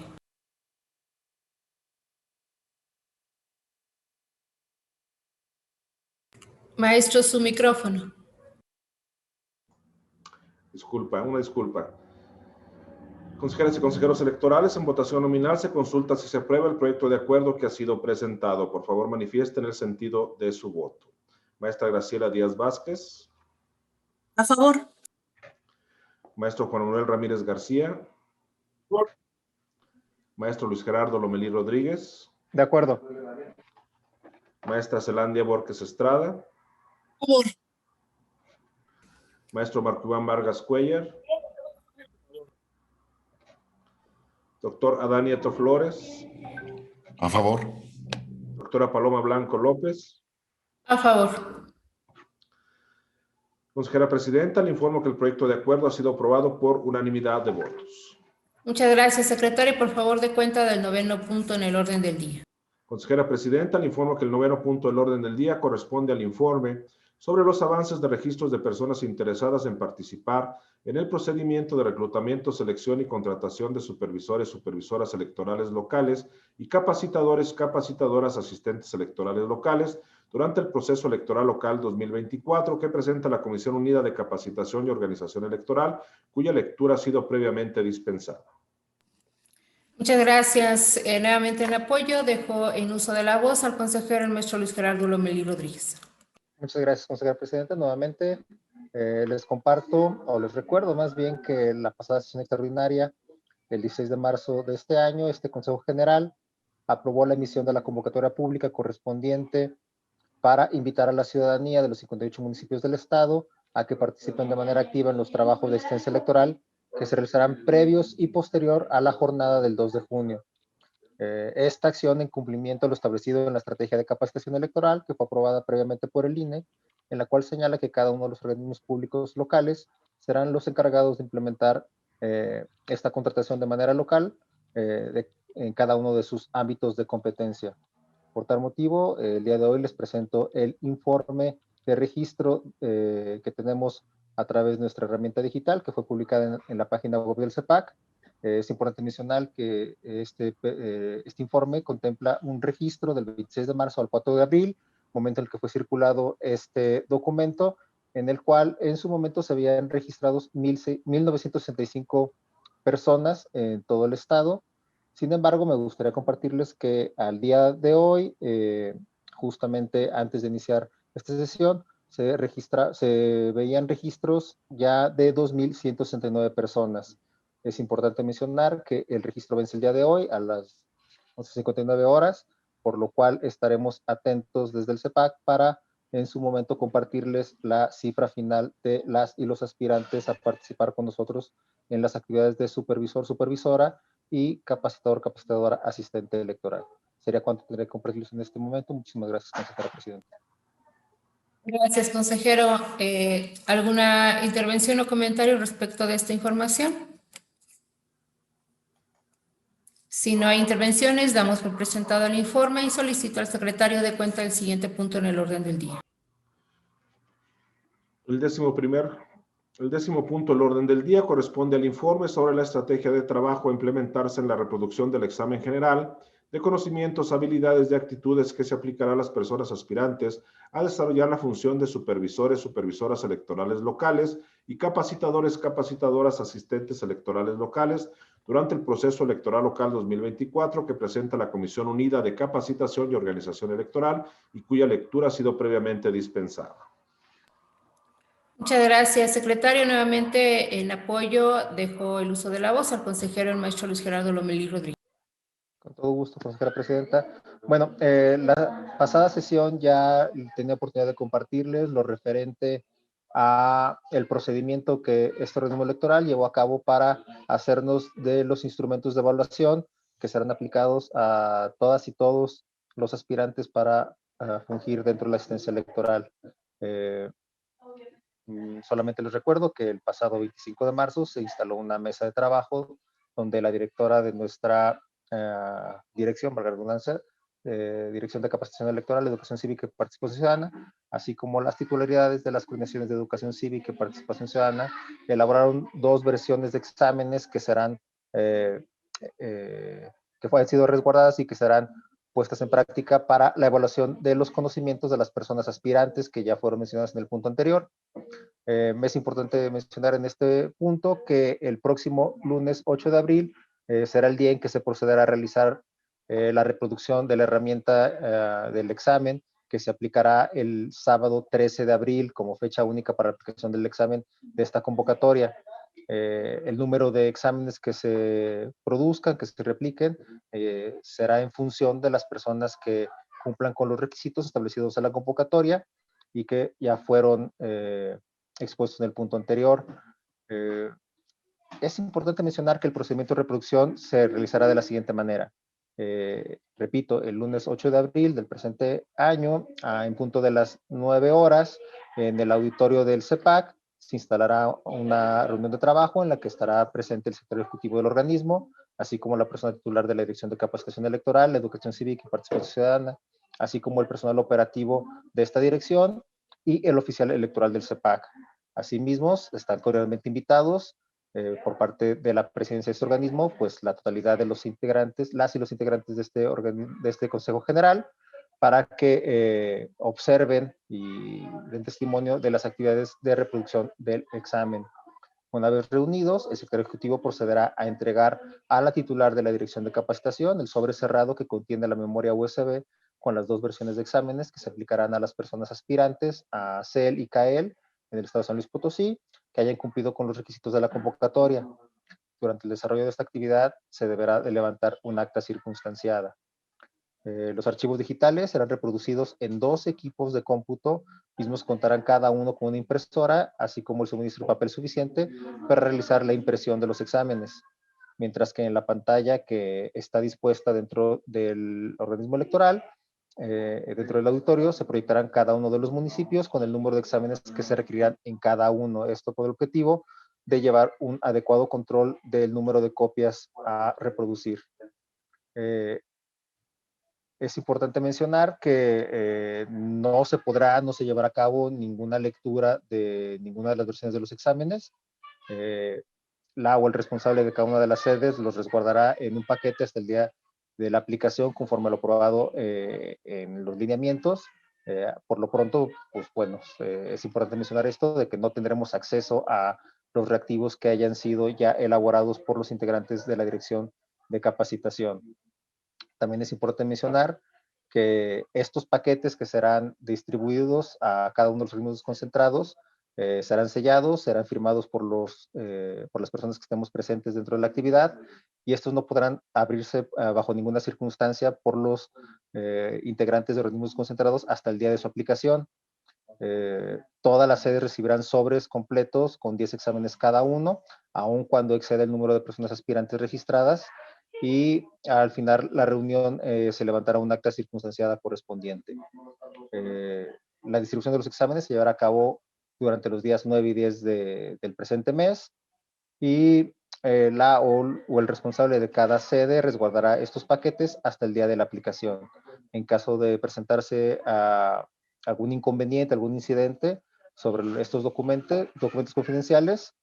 Maestro, su micrófono. Disculpa, una disculpa. Consejeras y consejeros electorales, en votación nominal se consulta si se aprueba el proyecto de acuerdo que ha sido presentado. Por favor, manifiesten el sentido de su voto. Maestra Graciela Díaz Vázquez. A favor. Maestro Juan Manuel Ramírez García. Maestro Luis Gerardo Lomelí Rodríguez. De acuerdo. Maestra Zelandia Borges Estrada. A favor. Maestro Marco Iván Vargas Cuellar. Doctor Adán Nieto Flores. A favor. Doctora Paloma Blanco López. A favor. Consejera Presidenta, le informo que el proyecto de acuerdo ha sido aprobado por unanimidad de votos. Muchas gracias, secretario. Por favor, dé cuenta del 9º punto en el orden del día. Consejera Presidenta, le informo que el 9º punto del orden del día corresponde al informe sobre los avances de registros de personas interesadas en participar en el procedimiento de reclutamiento, selección y contratación de supervisores, supervisoras electorales locales y capacitadores, capacitadoras, asistentes electorales locales durante el proceso electoral local 2024 que presenta la Comisión Unida de Capacitación y Organización Electoral, cuya lectura ha sido previamente dispensada. Muchas gracias. Nuevamente en apoyo, dejo en uso de la voz al consejero, el maestro Luis Gerardo Lomelí Rodríguez. Muchas gracias, consejera presidenta. Nuevamente les comparto, o les recuerdo más bien, que la pasada sesión extraordinaria, el 16 de marzo de este año, este Consejo General aprobó la emisión de la convocatoria pública correspondiente para invitar a la ciudadanía de los 58 municipios del estado a que participen de manera activa en los trabajos de asistencia electoral que se realizarán previos y posterior a la jornada del 2 de junio. Esta acción en cumplimiento de lo establecido en la estrategia de capacitación electoral que fue aprobada previamente por el INE, en la cual señala que cada uno de los organismos públicos locales serán los encargados de implementar esta contratación de manera local en cada uno de sus ámbitos de competencia. Por tal motivo, el día de hoy les presento el informe de registro que tenemos a través de nuestra herramienta digital que fue publicada en la página web del CEPAC. Es importante mencionar que este informe contempla un registro del 26 de marzo al 4 de abril, momento en el que fue circulado este documento, en el cual en su momento se habían registrado 1,965 personas en todo el estado. Sin embargo, me gustaría compartirles que al día de hoy, justamente antes de iniciar esta sesión, se veían registros ya de 2,169 personas. Es importante mencionar que el registro vence el día de hoy a las 11:59 horas, por lo cual estaremos atentos desde el CEPAC para en su momento compartirles la cifra final de las y los aspirantes a participar con nosotros en las actividades de supervisor, supervisora y capacitador, capacitadora, asistente electoral. Sería cuanto tendré que compartirles en este momento. Muchísimas gracias, consejera presidenta. Gracias, consejero. ¿Alguna intervención o comentario respecto de esta información? Si no hay intervenciones, damos por presentado el informe y solicito al secretario de cuenta el siguiente punto en el orden del día. El décimo punto del orden del día corresponde al informe sobre la estrategia de trabajo a implementarse en la reproducción del examen general de conocimientos, habilidades y actitudes que se aplicará a las personas aspirantes a desarrollar la función de supervisores, supervisoras electorales locales y capacitadores, capacitadoras, asistentes electorales locales durante el proceso electoral local 2024 que presenta la Comisión Unida de Capacitación y Organización Electoral y cuya lectura ha sido previamente dispensada. Muchas gracias, secretario. Nuevamente en apoyo dejo el uso de la voz al consejero, el maestro Luis Gerardo Lomelí Rodríguez. Con todo gusto, consejera presidenta. Bueno, la pasada sesión ya tenía oportunidad de compartirles lo referente a el procedimiento que este organismo electoral llevó a cabo para hacernos de los instrumentos de evaluación que serán aplicados a todas y todos los aspirantes para fungir dentro de la asistencia electoral. Solamente les recuerdo que el pasado 25 de marzo se instaló una mesa de trabajo donde la directora de nuestra dirección, para la redundancia, Dirección de Capacitación Electoral, Educación Cívica y Participación Ciudadana, así como las titularidades de las coordinaciones de Educación Cívica y Participación Ciudadana, elaboraron 2 versiones de exámenes que serán, que han sido resguardadas y que serán puestas en práctica para la evaluación de los conocimientos de las personas aspirantes que ya fueron mencionadas en el punto anterior. Es importante mencionar en este punto que el próximo lunes 8 de abril será el día en que se procederá a realizar la reproducción de la herramienta del examen, que se aplicará el sábado 13 de abril como fecha única para la aplicación del examen de esta convocatoria. El número de exámenes que se produzcan, que se repliquen, será en función de las personas que cumplan con los requisitos establecidos en la convocatoria y que ya fueron expuestos en el punto anterior. Es importante mencionar que el procedimiento de reproducción se realizará de la siguiente manera. Repito, el lunes 8 de abril del presente año, en punto de las 9 horas, en el auditorio del CEPAC, se instalará una reunión de trabajo en la que estará presente el secretario ejecutivo del organismo, así como la persona titular de la Dirección de Capacitación Electoral, Educación Cívica y Participación Ciudadana, así como el personal operativo de esta dirección y el oficial electoral del CEPAC. Asimismo, están cordialmente invitados por parte de la presidencia de este organismo, pues la totalidad de los integrantes, las y los integrantes de este Consejo General, para que observen y den testimonio de las actividades de reproducción del examen. Una vez reunidos, el secretario ejecutivo procederá a entregar a la titular de la Dirección de Capacitación el sobre cerrado que contiene la memoria USB con las 2 versiones de exámenes que se aplicarán a las personas aspirantes a CEL y CAEL en el estado de San Luis Potosí, que hayan cumplido con los requisitos de la convocatoria. Durante el desarrollo de esta actividad se deberá de levantar un acta circunstanciada. Los archivos digitales serán reproducidos en 2 equipos de cómputo, mismos contarán cada uno con una impresora, así como el suministro de papel suficiente para realizar la impresión de los exámenes, mientras que en la pantalla que está dispuesta dentro del organismo electoral, dentro del auditorio, se proyectarán cada uno de los municipios con el número de exámenes que se requerirán en cada uno. Esto con el objetivo de llevar un adecuado control del número de copias a reproducir. Es importante mencionar que no se llevará a cabo ninguna lectura de ninguna de las versiones de los exámenes. La o el responsable de cada una de las sedes los resguardará en un paquete hasta el día de la aplicación conforme a lo aprobado en los lineamientos. Por lo pronto, pues bueno, es importante mencionar esto de que no tendremos acceso a los reactivos que hayan sido ya elaborados por los integrantes de la Dirección de Capacitación. También es importante mencionar que estos paquetes que serán distribuidos a cada uno de los organismos concentrados serán sellados, serán firmados por las personas que estemos presentes dentro de la actividad y estos no podrán abrirse bajo ninguna circunstancia por los integrantes de organismos concentrados hasta el día de su aplicación. Todas las sedes recibirán sobres completos con 10 exámenes cada uno, aun cuando exceda el número de personas aspirantes registradas, y al final la reunión se levantará un acta circunstanciada correspondiente. La distribución de los exámenes se llevará a cabo durante los días 9 y 10 del presente mes y la o el responsable de cada sede resguardará estos paquetes hasta el día de la aplicación. En caso de presentarse algún inconveniente, algún incidente sobre estos documentos confidenciales,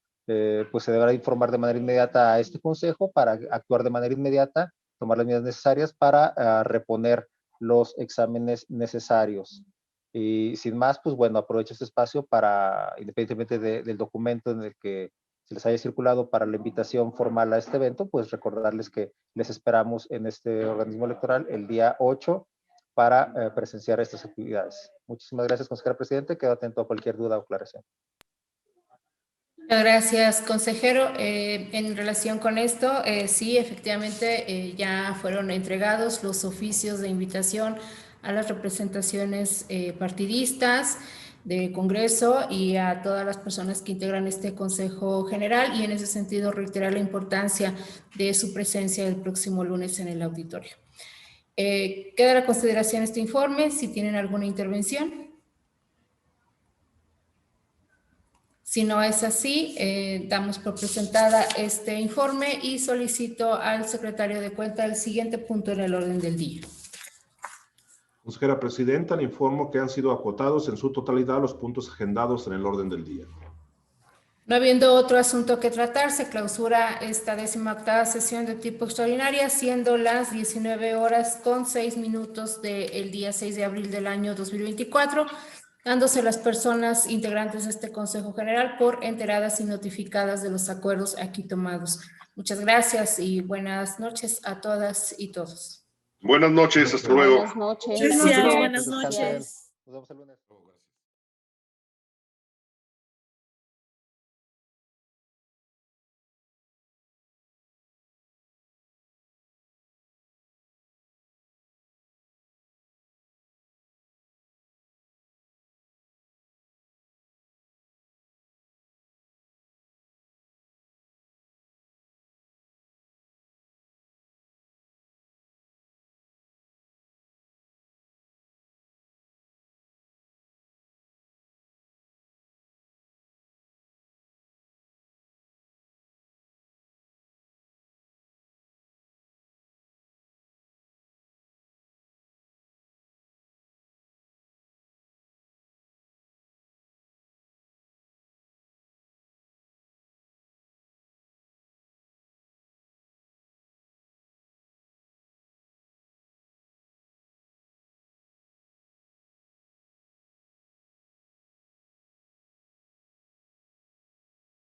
pues se deberá informar de manera inmediata a este consejo para actuar de manera inmediata, tomar las medidas necesarias para reponer los exámenes necesarios. Y sin más, pues bueno, aprovecho este espacio para, independientemente del documento en el que se les haya circulado para la invitación formal a este evento, pues recordarles que les esperamos en este organismo electoral el día 8 para presenciar estas actividades. Muchísimas gracias, consejera presidente. Quedo atento a cualquier duda o aclaración. Muchas gracias, consejero. En relación con esto, sí, efectivamente, ya fueron entregados los oficios de invitación a las representaciones partidistas de Congreso y a todas las personas que integran este Consejo General, y en ese sentido reiterar la importancia de su presencia el próximo lunes en el auditorio. Queda a la consideración este informe. Si tienen alguna intervención. Si no es así, damos por presentada este informe y solicito al secretario de Cuenta el siguiente punto en el orden del día. Consejera presidenta, le informo que han sido acotados en su totalidad los puntos agendados en el orden del día. No habiendo otro asunto que tratar, se clausura esta 18ª sesión de tipo extraordinaria, siendo las 19:06 del día 6 de abril del año 2024, dándose las personas integrantes de este Consejo General por enteradas y notificadas de los acuerdos aquí tomados. Muchas gracias y buenas noches a todas y todos. Buenas noches, hasta luego. Buenas noches. Gracias, noches. buenas Descansen. noches. Nos vemos el lunes.